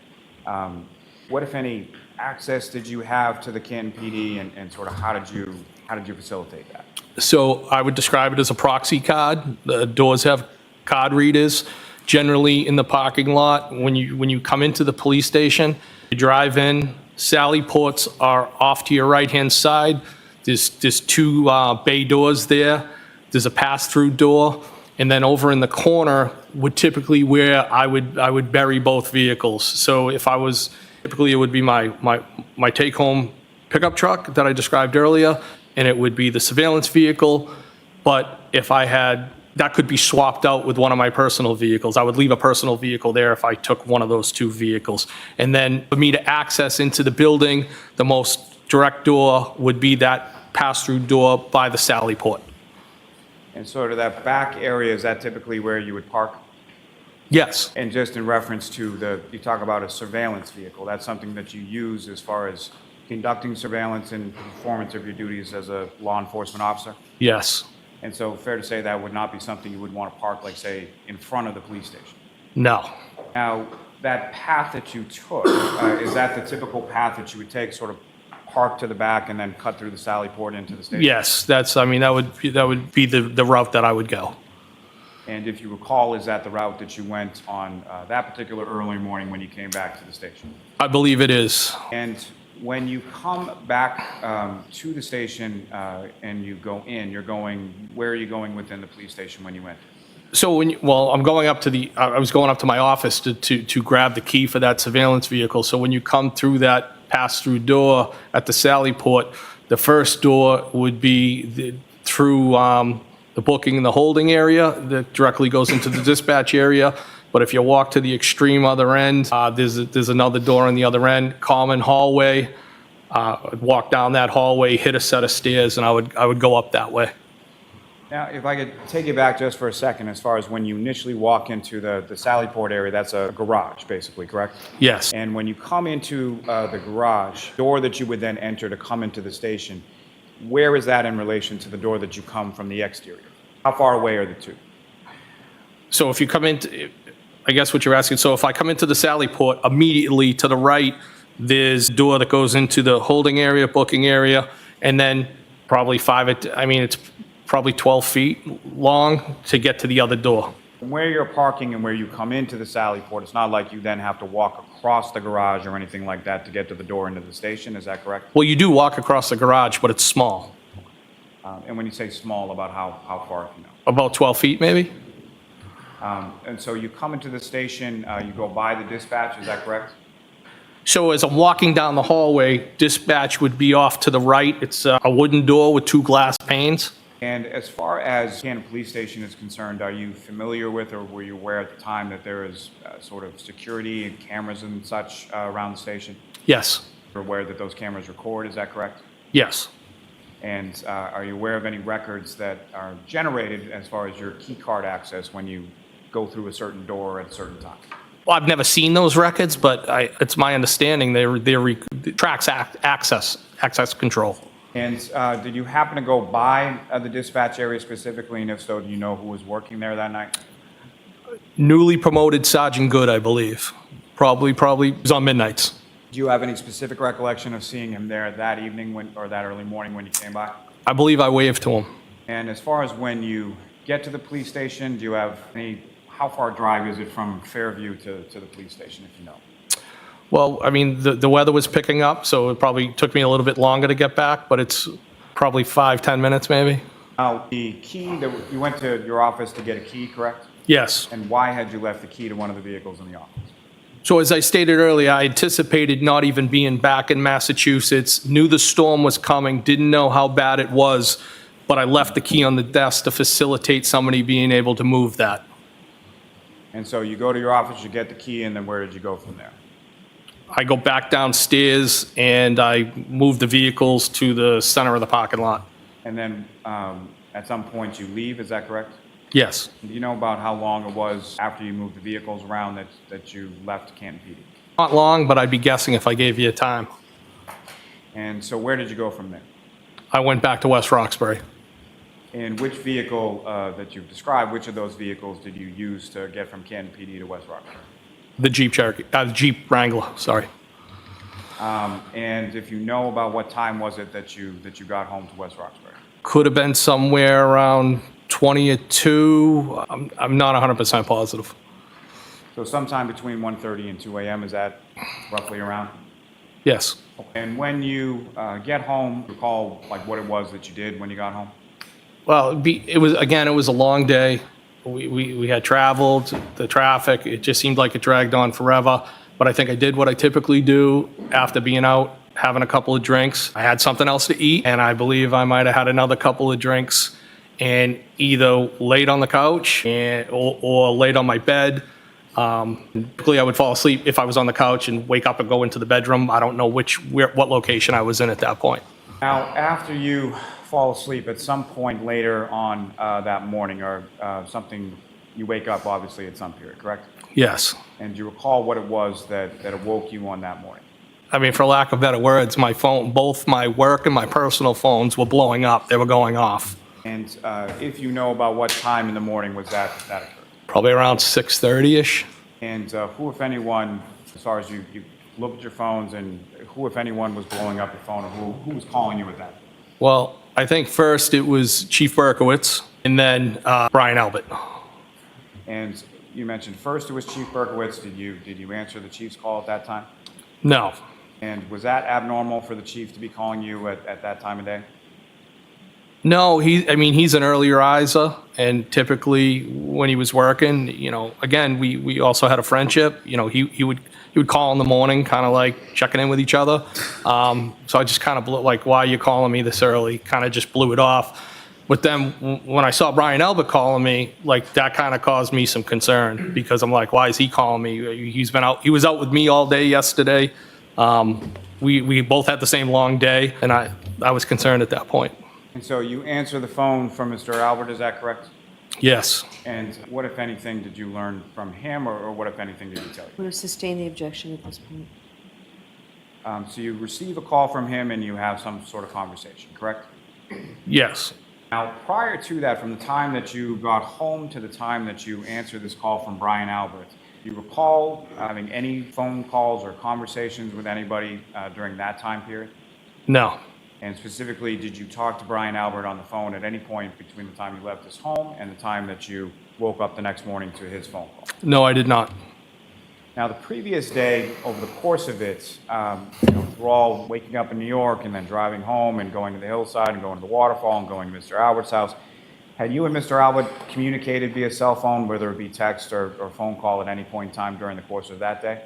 Speaker 3: what, if any, access did you have to the Canton PD, and sort of how did you facilitate that?
Speaker 1: So I would describe it as a proxy card. The doors have card readers. Generally in the parking lot, when you come into the police station, you drive in, Sally ports are off to your right-hand side. There's two bay doors there. There's a pass-through door. And then over in the corner would typically where I would bury both vehicles. So if I was, typically it would be my take-home pickup truck that I described earlier, and it would be the surveillance vehicle. But if I had, that could be swapped out with one of my personal vehicles. I would leave a personal vehicle there if I took one of those two vehicles. And then for me to access into the building, the most direct door would be that pass-through door by the Sally port.
Speaker 3: And sort of that back area, is that typically where you would park?
Speaker 1: Yes,
Speaker 3: And just in reference to you talk about a surveillance vehicle, that's something that you use as far as conducting surveillance and performance of your duties as a law enforcement officer?
Speaker 1: yes,
Speaker 3: And so fair to say that would not be something you would want to park, like, say, in front of the police station?
Speaker 1: no.
Speaker 3: Now, that path that you took, is that the typical path that you would take, sort of park to the back and then cut through the Sally port into the station?
Speaker 1: Yes, that would be the route that I would go.
Speaker 3: And if you recall, is that the route that you went on that particular early morning when you came back to the station?
Speaker 1: I believe it is.
Speaker 3: And when you come back to the station and you go in, where are you going within the police station when you enter?
Speaker 1: So I'm going up to I was going up to my office to grab the key for that surveillance vehicle. So when you come through that pass-through door at the Sally port, the first door would be through the booking and the holding area that directly goes into the dispatch area. But if you walk to the extreme other end, there's another door on the other end, common hallway. I'd walk down that hallway, hit a set of stairs, and I would go up that way.
Speaker 3: Now, if I could take you back just for a second, as far as when you initially walk into the Sally port area, that's a garage, basically, correct?
Speaker 1: Yes.
Speaker 3: And when you come into the garage, door that you would then enter to come into the station, where is that in relation to the door that you come from the exterior? How far away are the two?
Speaker 1: So if you come into, I guess what you're asking, so if I come into the Sally port, immediately to the right, there's a door that goes into the holding area, booking area, and then probably it's probably 12 feet long to get to the other door.
Speaker 3: Where you're parking and where you come into the Sally port, it's not like you then have to walk across the garage or anything like that to get to the door into the station, is that correct?
Speaker 1: Well, you do walk across the garage, but it's small,
Speaker 3: And when you say small, about how far, if you know?
Speaker 1: about 12 feet maybe?
Speaker 3: And so you come into the station, you go by the dispatch, is that correct?
Speaker 1: So as I'm walking down the hallway, dispatch would be off to the right. It's a wooden door with two glass panes.
Speaker 3: And as far as Canton Police Station is concerned, are you familiar with, or were you aware at the time that there is sort of security and cameras and such around the station?
Speaker 1: Yes,
Speaker 3: You're aware that those cameras record, is that correct?
Speaker 1: yes.
Speaker 3: And are you aware of any records that are generated as far as your key card access when you go through a certain door at a certain time?
Speaker 1: Well, I've never seen those records, but it's my understanding they tracks access control.
Speaker 3: And did you happen to go by the dispatch area specifically, and if so, do you know who was working there that night?
Speaker 1: Newly promoted Sergeant Good, I believe. Probably it was on midnights.
Speaker 3: Do you have any specific recollection of seeing him there that evening or that early morning when you came by?
Speaker 1: I believe I waved to him.
Speaker 3: And as far as when you get to the police station, do you have how far drive is it from Fairview to the police station, if you know?
Speaker 1: Well, I mean, the weather was picking up, so it probably took me a little bit longer to get back, but it's probably 5-10 minutes maybe.
Speaker 3: Now, the key, you went to your office to get a key, correct?
Speaker 1: Yes.
Speaker 3: And why had you left the key to one of the vehicles in the office?
Speaker 1: So as I stated earlier, I anticipated not even being back in Massachusetts, knew the storm was coming, didn't know how bad it was, but I left the key on the desk to facilitate somebody being able to move that.
Speaker 3: And so you go to your office, you get the key, and then where did you go from there?
Speaker 1: I go back downstairs and I move the vehicles to the center of the parking lot.
Speaker 3: And then at some point you leave, is that correct?
Speaker 1: Yes.
Speaker 3: Do you know about how long it was after you moved the vehicles around that you left Canton PD?
Speaker 1: Not long, but I'd be guessing if I gave you a time.
Speaker 3: And so where did you go from there?
Speaker 1: I went back to West Roxbury.
Speaker 3: And which vehicle that you've described, which of those vehicles did you use to get from Canton PD to West Roxbury?
Speaker 1: The Jeep Cherokee, the Jeep Wrangler, sorry.
Speaker 3: And if you know about what time was it that you got home to West Roxbury?
Speaker 1: Could have been somewhere around 20 to 2. I'm not 100% positive.
Speaker 3: So sometime between 1:30 and 2 a.m., is that roughly around?
Speaker 1: Yes.
Speaker 3: And when you get home, recall like what it was that you did when you got home?
Speaker 1: Well, it was a long day. We had traveled, the traffic, it just seemed like it dragged on forever. But I think I did what I typically do after being out, having a couple of drinks. I had something else to eat, and I believe I might have had another couple of drinks and either laid on the couch or laid on my bed. Typically, I would fall asleep if I was on the couch and wake up and go into the bedroom. I don't know what location I was in at that point.
Speaker 3: Now, after you fall asleep at some point later on that morning or something, you wake up obviously at some period, correct?
Speaker 1: Yes.
Speaker 3: And do you recall what it was that awoke you on that morning?
Speaker 1: I mean, for lack of better words, my phone, both my work and my personal phones were blowing up. They were going off.
Speaker 3: And if you know about what time in the morning was that occurred?
Speaker 1: Probably around 6:30-ish.
Speaker 3: And who, if anyone, as far as you look at your phones, and who, if anyone, was blowing up your phone, or who was calling you at that?
Speaker 1: Well, I think first it was Chief Berkowitz and then Brian Albert.
Speaker 3: And you mentioned first it was Chief Berkowitz. Did you answer the chief's call at that time?
Speaker 1: No.
Speaker 3: And was that abnormal for the chief to be calling you at that time of day?
Speaker 1: No, he's an early riser, and typically when he was working, again, we also had a friendship. He would call in the morning, kind of like checking in with each other. So I just kind of blew, like, why are you calling me this early? Kind of just blew it off. But then when I saw Brian Albert calling me, like, that kind of caused me some concern, because I'm like, why is he calling me? He was out with me all day yesterday. We both had the same long day, and I was concerned at that point.
Speaker 3: And so you answer the phone from Mr. Albert, is that correct?
Speaker 1: Yes.
Speaker 3: And what, if anything, did you learn from him, or what, if anything, did he tell you?
Speaker 2: Would have sustained the objection at this point.
Speaker 3: So you receive a call from him and you have some sort of conversation, correct?
Speaker 1: Yes.
Speaker 3: Now, prior to that, from the time that you got home to the time that you answered this call from Brian Albert, do you recall having any phone calls or conversations with anybody during that time period?
Speaker 1: No.
Speaker 3: And specifically, did you talk to Brian Albert on the phone at any point between the time you left his home and the time that you woke up the next morning to his phone call?
Speaker 1: No, I did not.
Speaker 3: Now, the previous day, over the course of it, we're all waking up in New York and then driving home and going to the hillside and going to the waterfall and going to Mr. Albert's house. Had you and Mr. Albert communicated via cell phone, whether it be text or phone call at any point in time during the course of that day?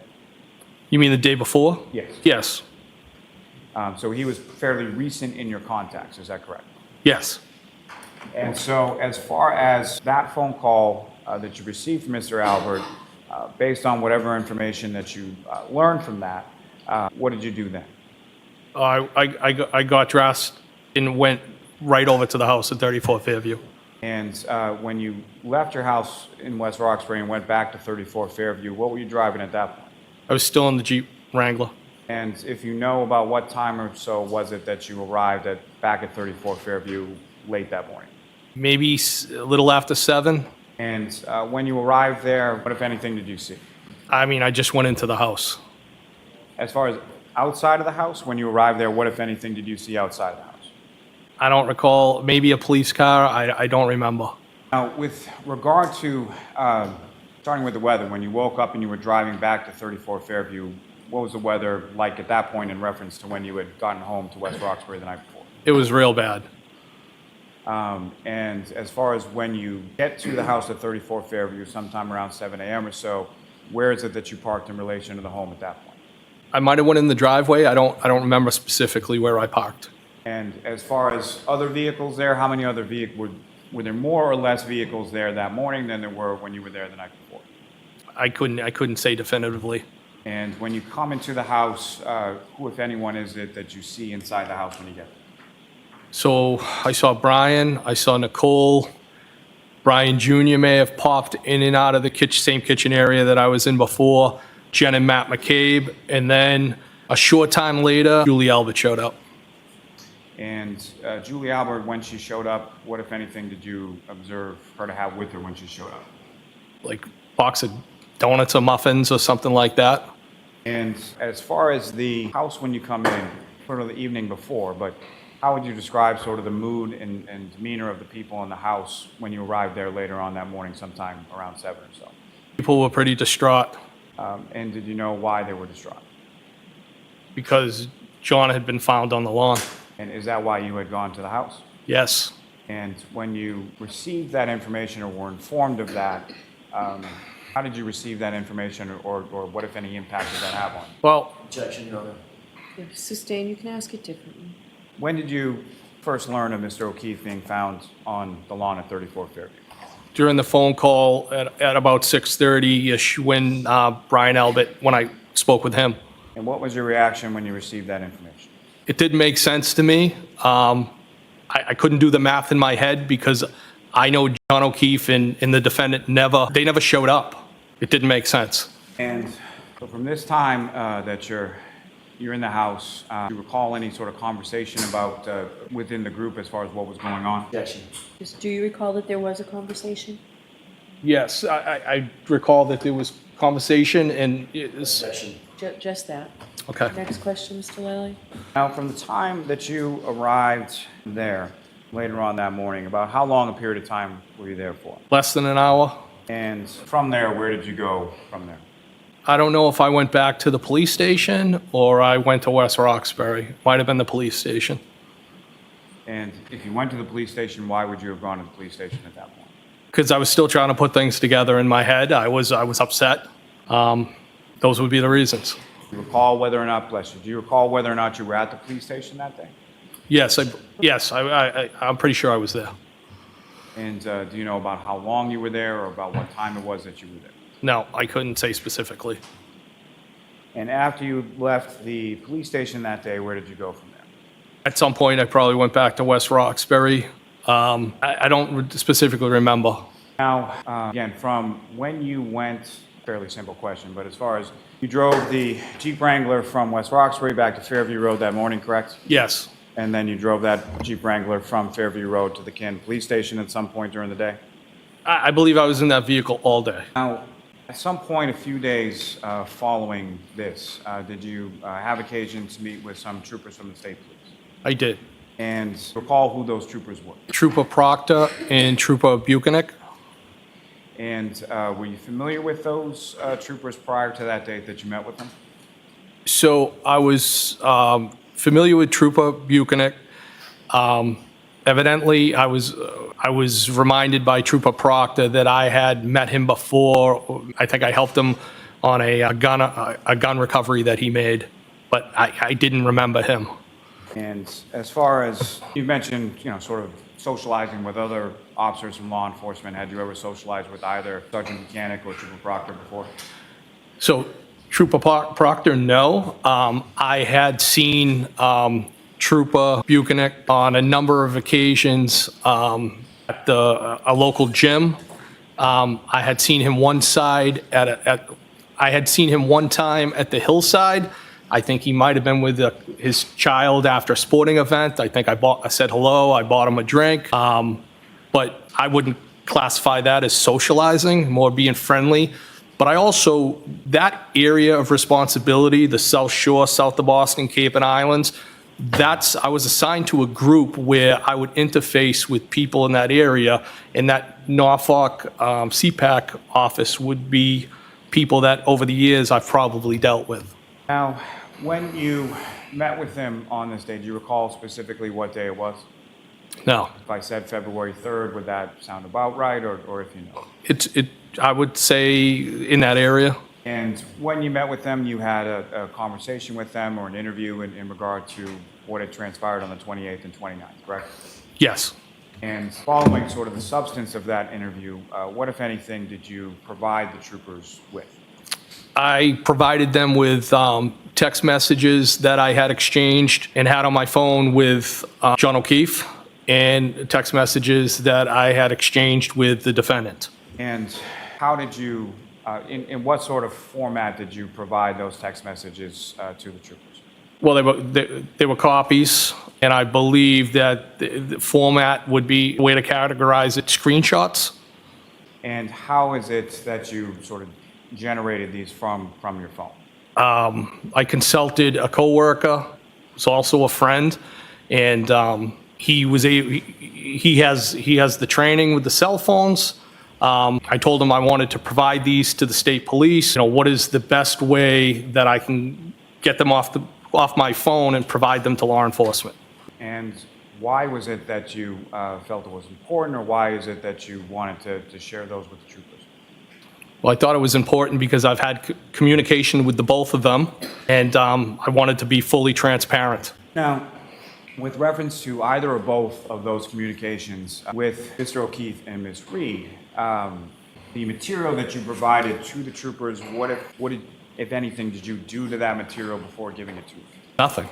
Speaker 1: You mean the day before?
Speaker 3: Yes.
Speaker 1: Yes.
Speaker 3: So he was fairly recent in your contacts, is that correct?
Speaker 1: Yes.
Speaker 3: And so as far as that phone call that you received from Mr. Albert, based on whatever information that you learned from that, what did you do then?
Speaker 1: I got dressed and went right over to the house at 34 Fairview.
Speaker 3: And when you left your house in West Roxbury and went back to 34 Fairview, what were you driving at that point?
Speaker 1: I was still in the Jeep Wrangler.
Speaker 3: And if you know about what time or so was it that you arrived back at 34 Fairview late that morning?
Speaker 1: Maybe a little after 7.
Speaker 3: And when you arrived there, what, if anything, did you see?
Speaker 1: I mean, I just went into the house.
Speaker 3: As far as outside of the house, when you arrived there, what, if anything, did you see outside of the house?
Speaker 1: I don't recall. Maybe a police car. I don't remember.
Speaker 3: Now, with regard to starting with the weather, when you woke up and you were driving back to 34 Fairview, what was the weather like at that point in reference to when you had gotten home to West Roxbury the night before?
Speaker 1: It was real bad.
Speaker 3: And as far as when you get to the house at 34 Fairview, sometime around 7 a.m. or so, where is it that you parked in relation to the home at that point?
Speaker 1: I might have went in the driveway. I don't remember specifically where I parked.
Speaker 3: And as far as other vehicles there, how many other vehicles, were there more or less vehicles there that morning than there were when you were there the night before?
Speaker 1: I couldn't say definitively.
Speaker 3: And when you come into the house, who, if anyone, is it that you see inside the house when you get there?
Speaker 1: So I saw Brian, I saw Nicole. Brian Jr. may have popped in and out of the same kitchen area that I was in before. Jen and Matt McCabe. And then a short time later, Julie Albert showed up.
Speaker 3: And Julie Albert, when she showed up, what, if anything, did you observe her to have with her when she showed up?
Speaker 1: Like box of donuts or muffins or something like that.
Speaker 3: And as far as the house when you come in, sort of the evening before, but how would you describe sort of the mood and demeanor of the people in the house when you arrived there later on that morning, sometime around 7 or so?
Speaker 1: People were pretty distraught.
Speaker 3: And did you know why they were distraught?
Speaker 1: because John had been found on the lawn.
Speaker 3: And is that why you had gone to the house?
Speaker 1: Yes.
Speaker 3: And when you received that information or were informed of that, how did you receive that information, or what, if any, impact did that have on you?
Speaker 1: Well,
Speaker 4: Objection, Your Honor.
Speaker 2: If sustained, you can ask it differently.
Speaker 3: When did you first learn of Mr. O'Keefe being found on the lawn at 34 Fairview?
Speaker 1: during the phone call at about 6:30-ish when Brian Albert, when I spoke with him.
Speaker 3: And what was your reaction when you received that information?
Speaker 1: It didn't make sense to me. I couldn't do the math in my head because I know John O'Keefe and the defendant they never showed up. It didn't make sense.
Speaker 3: And so from this time that you're in the house, do you recall any sort of conversation about within the group as far as what was going on?
Speaker 4: Objection.
Speaker 2: Just, do you recall that there was a conversation?
Speaker 1: Yes, I recall that there was conversation and it's,
Speaker 4: Objection.
Speaker 2: Just that.
Speaker 1: okay.
Speaker 2: Next question, Mr. Lally.
Speaker 3: Now, from the time that you arrived there later on that morning, about how long a period of time were you there for?
Speaker 1: Less than an hour.
Speaker 3: And from there, where did you go from there?
Speaker 1: I don't know if I went back to the police station or I went to West Roxbury. Might have been the police station.
Speaker 3: And if you went to the police station, why would you have gone to the police station at that point?
Speaker 1: Because I was still trying to put things together in my head. I was upset. Those would be the reasons.
Speaker 3: Do you recall whether or not, bless you, do you recall whether or not you were at the police station that day?
Speaker 1: Yes, I'm pretty sure I was there.
Speaker 3: And do you know about how long you were there or about what time it was that you were there?
Speaker 1: No, I couldn't say specifically.
Speaker 3: And after you left the police station that day, where did you go from there?
Speaker 1: At some point, I probably went back to West Roxbury. I don't specifically remember.
Speaker 3: Now, again, from when you went, fairly simple question, but as far as you drove the Jeep Wrangler from West Roxbury back to Fairview Road that morning, correct?
Speaker 1: Yes,
Speaker 3: And then you drove that Jeep Wrangler from Fairview Road to the Canton Police Station at some point during the day?
Speaker 1: I believe I was in that vehicle all day.
Speaker 3: Now, at some point a few days following this, did you have occasion to meet with some troopers from the state police?
Speaker 1: I did.
Speaker 3: And recall who those troopers were?
Speaker 1: Trooper Proctor and Trooper Buchanan.
Speaker 3: And were you familiar with those troopers prior to that date that you met with them?
Speaker 1: So I was familiar with Trooper Buchanan. Evidently, I was reminded by Trooper Proctor that I had met him before. I think I helped him on a gun recovery that he made, but I didn't remember him.
Speaker 3: And as far as you mentioned, sort of socializing with other officers from law enforcement, had you ever socialized with either Sergeant Mechanic or Trooper Proctor before?
Speaker 1: So Trooper Proctor, no. I had seen Trooper Buchanan on a number of occasions at a local gym. I had seen him one time at the hillside. I think he might have been with his child after a sporting event. I think I said hello, I bought him a drink. But I wouldn't classify that as socializing, more being friendly. But I also, that area of responsibility, the South Shore, south of Boston, Cape and Islands, I was assigned to a group where I would interface with people in that area, and that Norfolk CPAC office would be people that over the years I've probably dealt with.
Speaker 3: Now, when you met with him on this day, do you recall specifically what day it was?
Speaker 1: No,
Speaker 3: If I said February 3rd, would that sound about right, or if you know?
Speaker 1: I would say in that area.
Speaker 3: And when you met with them, you had a conversation with them or an interview in regard to what had transpired on the 28th and 29th, correct?
Speaker 1: Yes.
Speaker 3: And following sort of the substance of that interview, what, if anything, did you provide the troopers with?
Speaker 1: I provided them with text messages that I had exchanged and had on my phone with John O'Keefe, and text messages that I had exchanged with the defendant.
Speaker 3: And how did you, in what sort of format did you provide those text messages to the troopers?
Speaker 1: Well, they were copies, and I believe that the format would be a way to categorize it, screenshots.
Speaker 3: And how is it that you sort of generated these from your phone?
Speaker 1: I consulted a coworker, who's also a friend, and he has the training with the cell phones. I told him I wanted to provide these to the state police. What is the best way that I can get them off off my phone and provide them to law enforcement.
Speaker 3: And why was it that you felt it was important, or why is it that you wanted to share those with the troopers?
Speaker 1: Well, I thought it was important because I've had communication with the both of them, and I wanted to be fully transparent.
Speaker 3: Now, with reference to either or both of those communications with Mr. O'Keefe and Ms. Read, the material that you provided to the troopers, what if anything, did you do to that material before giving it to them?
Speaker 1: Nothing.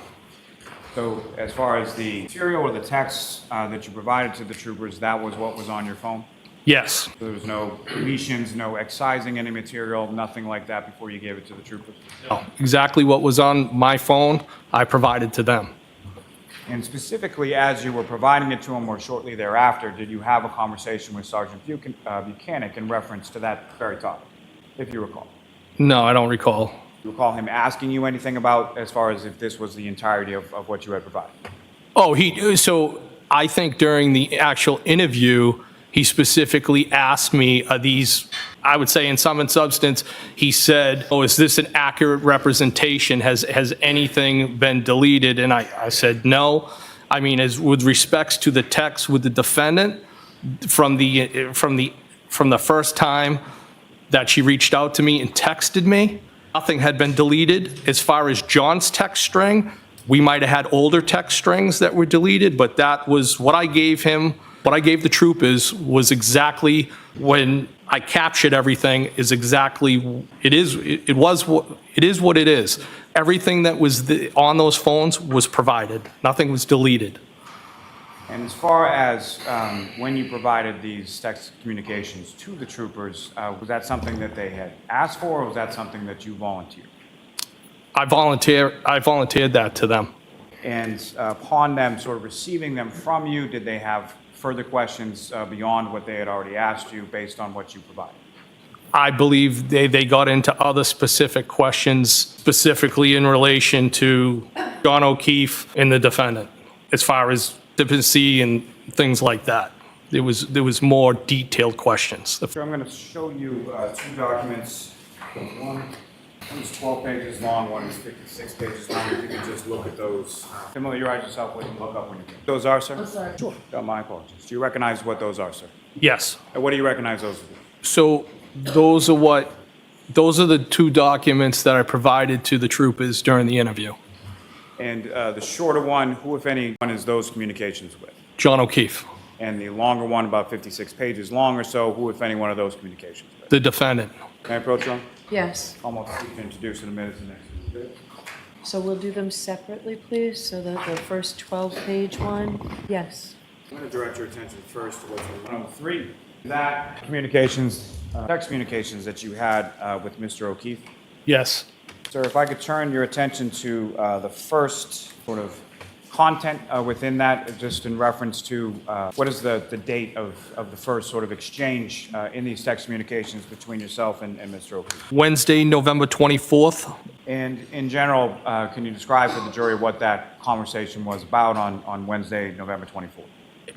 Speaker 3: So as far as the material or the text that you provided to the troopers, that was what was on your phone?
Speaker 1: Yes.
Speaker 3: There was no deletions, no excising any material, nothing like that before you gave it to the troopers?
Speaker 1: No. Exactly what was on my phone, I provided to them.
Speaker 3: And specifically, as you were providing it to them or shortly thereafter, did you have a conversation with Sergeant Buchanan in reference to that very topic, if you recall?
Speaker 1: No, I don't recall.
Speaker 3: Do you recall him asking you anything about, as far as if this was the entirety of what you had provided?
Speaker 1: Oh, so I think during the actual interview, he specifically asked me, are these, I would say in sum and substance, he said, oh, is this an accurate representation? Has anything been deleted? And I said, no. I mean, as with respects to the text with the defendant, from the first time that she reached out to me and texted me, nothing had been deleted. As far as John's text string, we might have had older text strings that were deleted, but that was what I gave him. What I gave the troopers was exactly, when I captured everything, is exactly, it is what it is. Everything that was on those phones was provided. Nothing was deleted.
Speaker 3: And as far as when you provided these text communications to the troopers, was that something that they had asked for, or was that something that you volunteered?
Speaker 1: I volunteered that to them.
Speaker 3: And upon them sort of receiving them from you, did they have further questions beyond what they had already asked you based on what you provided?
Speaker 1: I believe they got into other specific questions, specifically in relation to John O'Keefe and the defendant, as far as dependency and things like that. There was more detailed questions.
Speaker 3: So I'm going to show you two documents. One is 12 pages long, one is 56 pages long. If you can just look at those. Familiarize yourself with them, look up when you can. Those are, sir?
Speaker 2: I'm sorry.
Speaker 3: Sure. My apologies. Do you recognize what those are, sir?
Speaker 1: Yes.
Speaker 3: And what do you recognize those to be?
Speaker 1: So those are the two documents that I provided to the troopers during the interview.
Speaker 3: And the shorter one, who, if any, one is those communications with?
Speaker 1: John O'Keefe,
Speaker 3: And the longer one, about 56 pages long or so, who, if any, one of those communications with?
Speaker 1: the defendant.
Speaker 3: Can I approach you?
Speaker 2: Yes.
Speaker 3: Almost, you can introduce in a minute the next.
Speaker 2: So we'll do them separately, please, so that the first 12-page one, yes.
Speaker 3: I'm going to direct your attention first to what's on 103. That communications, text communications that you had with Mr. O'Keefe.
Speaker 1: Yes.
Speaker 3: Sir, if I could turn your attention to the first sort of content within that, just in reference to what is the date of the first sort of exchange in these text communications between yourself and Mr. O'Keefe?
Speaker 1: Wednesday, November 24th.
Speaker 3: And in general, can you describe for the jury what that conversation was about on Wednesday, November 24th?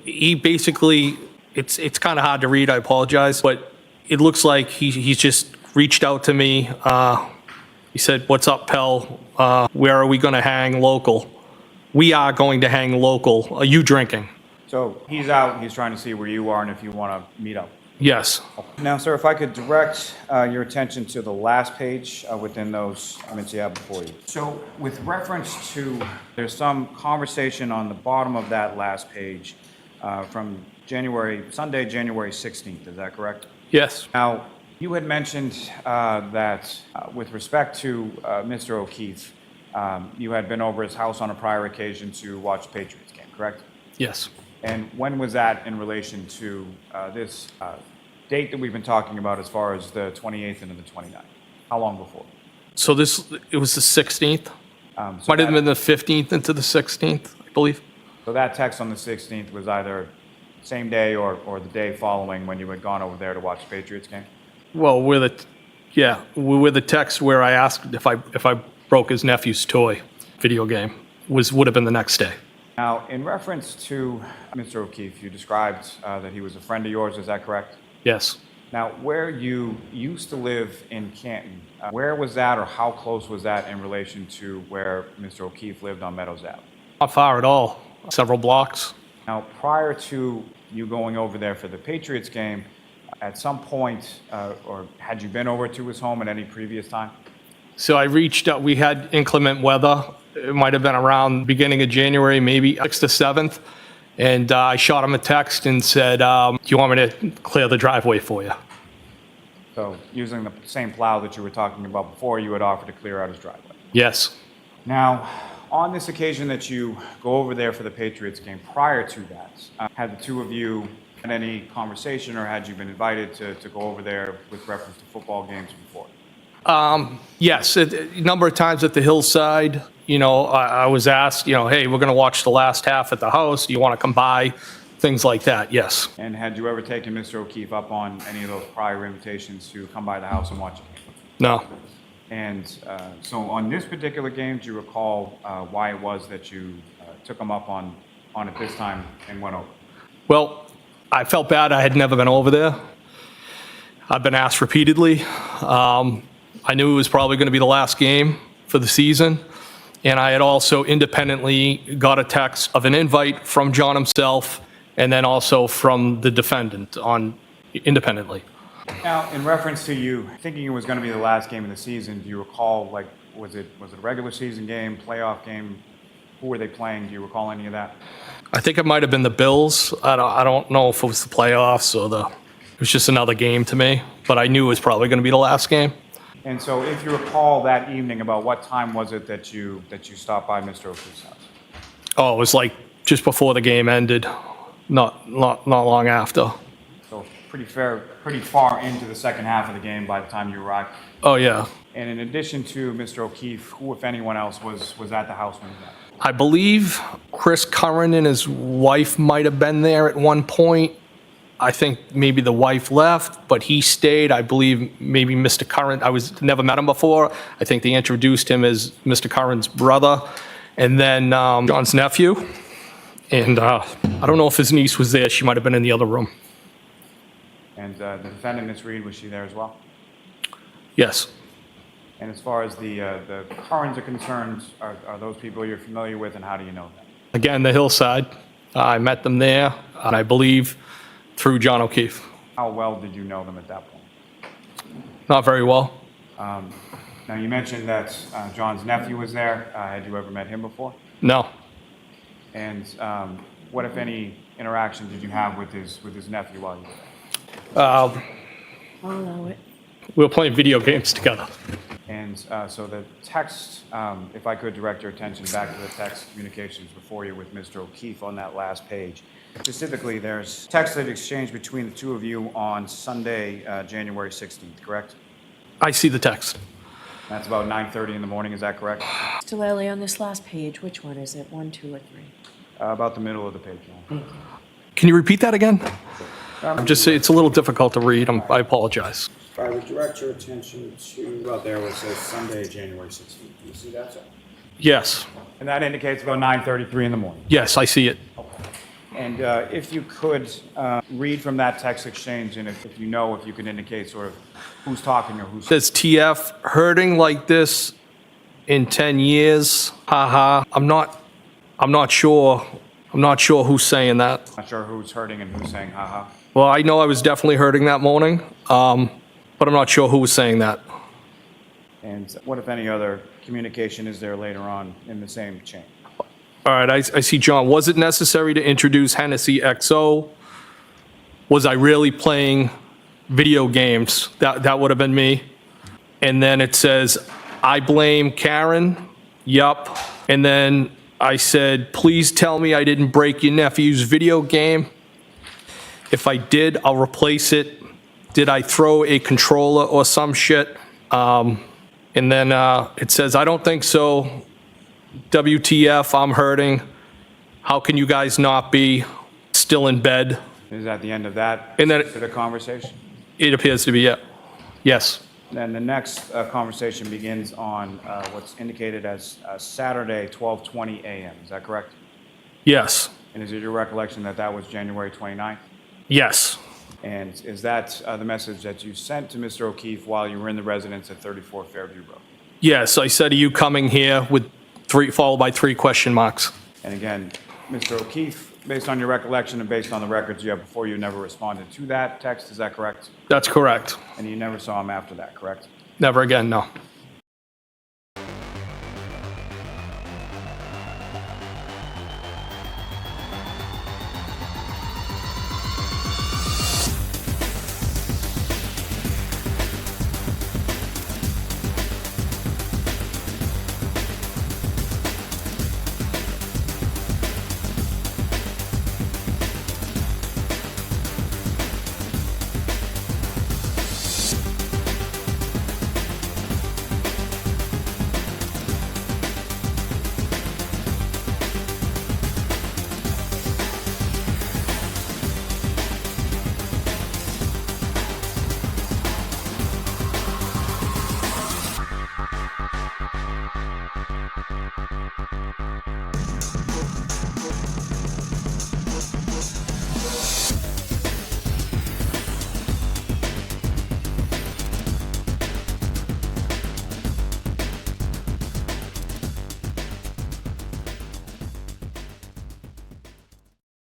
Speaker 1: He basically, it's kind of hard to read, I apologize, but it looks like he's just reached out to me. He said, "What's up, Pell? Where are we going to hang local? We are going to hang local. Are you drinking?"
Speaker 3: So he's out, he's trying to see where you are and if you want to meet up.
Speaker 1: Yes.
Speaker 3: Now, sir, if I could direct your attention to the last page within those documents you have before you. So with reference to, there's some conversation on the bottom of that last page from Sunday, January 16th, is that correct?
Speaker 1: Yes.
Speaker 3: Now, you had mentioned that with respect to Mr. O'Keefe, you had been over his house on a prior occasion to watch the Patriots game, correct?
Speaker 1: Yes.
Speaker 3: And when was that in relation to this date that we've been talking about as far as the 28th and the 29th? How long before?
Speaker 1: So it was the 16th?
Speaker 3: So
Speaker 1: Might have
Speaker 3: that-
Speaker 1: been the 15th into the 16th, I believe.
Speaker 3: So that text on the 16th was either same day or the day following when you had gone over there to watch the Patriots game?
Speaker 1: Well, with the text where I asked if I broke his nephew's toy video game would have been the next day.
Speaker 3: Now, in reference to Mr. O'Keefe, you described that he was a friend of yours, is that correct?
Speaker 1: Yes.
Speaker 3: Now, where you used to live in Canton, where was that or how close was that in relation to where Mr. O'Keefe lived on Meadows Ave?
Speaker 1: Not far at all, several blocks.
Speaker 3: Now, prior to you going over there for the Patriots game, at some point, or had you been over to his home at any previous time?
Speaker 1: So I reached out, we had inclement weather. It might have been around beginning of January, maybe 6th to 7th. And I shot him a text and said, do you want me to clear the driveway for you?
Speaker 3: So using the same plow that you were talking about before, you had offered to clear out his driveway.
Speaker 1: Yes.
Speaker 3: Now, on this occasion that you go over there for the Patriots game, prior to that, had the two of you had any conversation or had you been invited to go over there with reference to football games before?
Speaker 1: Yes, a number of times at the hillside, I was asked, hey, we're going to watch the last half at the house. Do you want to come by? Things like that, yes.
Speaker 3: And had you ever taken Mr. O'Keefe up on any of those prior invitations to come by the house and watch it?
Speaker 1: No.
Speaker 3: And so on this particular game, do you recall why it was that you took him up on it this time and went over?
Speaker 1: Well, I felt bad. I had never been over there. I've been asked repeatedly. I knew it was probably going to be the last game for the season. And I had also independently got a text of an invite from John himself and then also from the defendant independently.
Speaker 3: Now, in reference to you thinking it was going to be the last game of the season, do you recall, was it a regular season game, playoff game? Who were they playing? Do you recall any of that?
Speaker 1: I think it might have been the Bills. I don't know if it was the playoffs or it was just another game to me, but I knew it was probably going to be the last game.
Speaker 3: And so if you recall that evening, about what time was it that you stopped by Mr. O'Keefe's house?
Speaker 1: Oh, it was like just before the game ended, not long after.
Speaker 3: So pretty far into the second half of the game by the time you arrived.
Speaker 1: Oh, yeah.
Speaker 3: And in addition to Mr. O'Keefe, who, if anyone else, was at the house when he was at?
Speaker 1: I believe Chris Curran and his wife might have been there at one point. I think maybe the wife left, but he stayed. I believe maybe Mr. Curran, never met him before. I think they introduced him as Mr. Curran's brother. And then John's nephew. And I don't know if his niece was there. She might have been in the other room.
Speaker 3: And the defendant, Ms. Read, was she there as well?
Speaker 1: Yes.
Speaker 3: And as far as the Currans are concerned, are those people you're familiar with, and how do you know them?
Speaker 1: Again, the hillside. I met them there, and I believe through John O'Keefe.
Speaker 3: How well did you know them at that point?
Speaker 1: Not very well.
Speaker 3: Now, you mentioned that John's nephew was there. Had you ever met him before?
Speaker 1: No.
Speaker 3: And what, if any, interaction did you have with his nephew while you were there?
Speaker 2: I'll allow it.
Speaker 1: We were playing video games together.
Speaker 3: And so the text, if I could direct your attention back to the text communications before you with Mr. O'Keefe on that last page. Specifically, there's text that exchanged between the two of you on Sunday, January 16th, correct?
Speaker 1: I see the text.
Speaker 3: That's about 9:30 in the morning, is that correct?
Speaker 2: Still early on this last page. Which one is it? 1, 2, or 3?
Speaker 3: About the middle of the page.
Speaker 2: Thank you.
Speaker 1: Can you repeat that again? I'm just saying, it's a little difficult to read. I apologize.
Speaker 4: If I would direct your attention to, well, there where it says Sunday, January 16th. Do you see that, sir?
Speaker 1: Yes.
Speaker 3: And that indicates about 9:33 in the morning.
Speaker 1: Yes, I see it.
Speaker 3: And if you could read from that text exchange, and if you could indicate sort of who's talking or who's...
Speaker 1: Says TF, hurting like this in 10 years. Haha. I'm not sure who's saying that.
Speaker 3: Not sure who's hurting and who's saying haha.
Speaker 1: Well, I know I was definitely hurting that morning, but I'm not sure who was saying that.
Speaker 3: And what, if any, other communication is there later on in the same chain?
Speaker 1: All right, I see John. Was it necessary to introduce Hennessy XO? Was I really playing video games? That would have been me. And then it says, I blame Karen. Yup. And then I said, please tell me I didn't break your nephew's video game. If I did, I'll replace it. Did I throw a controller or some shit? And then it says, I don't think so. WTF, I'm hurting. How can you guys not be still in bed?
Speaker 3: Is that the end of that
Speaker 1: And then
Speaker 3: the conversation?
Speaker 1: it appears to be, yeah. Yes.
Speaker 3: Then the next conversation begins on what's indicated as Saturday, 12:20 a.m. Is that correct?
Speaker 1: Yes.
Speaker 3: And is it your recollection that that was January 29th?
Speaker 1: Yes.
Speaker 3: And is that the message that you sent to Mr. O'Keefe while you were in the residence at 34 Fairview Road?
Speaker 1: Yes, I said, are you coming here with followed by 3 question marks?
Speaker 3: And again, Mr. O'Keefe, based on your recollection and based on the records you have before, you never responded to that text, is that correct?
Speaker 1: That's correct.
Speaker 3: And you never saw him after that, correct?
Speaker 1: Never again, no.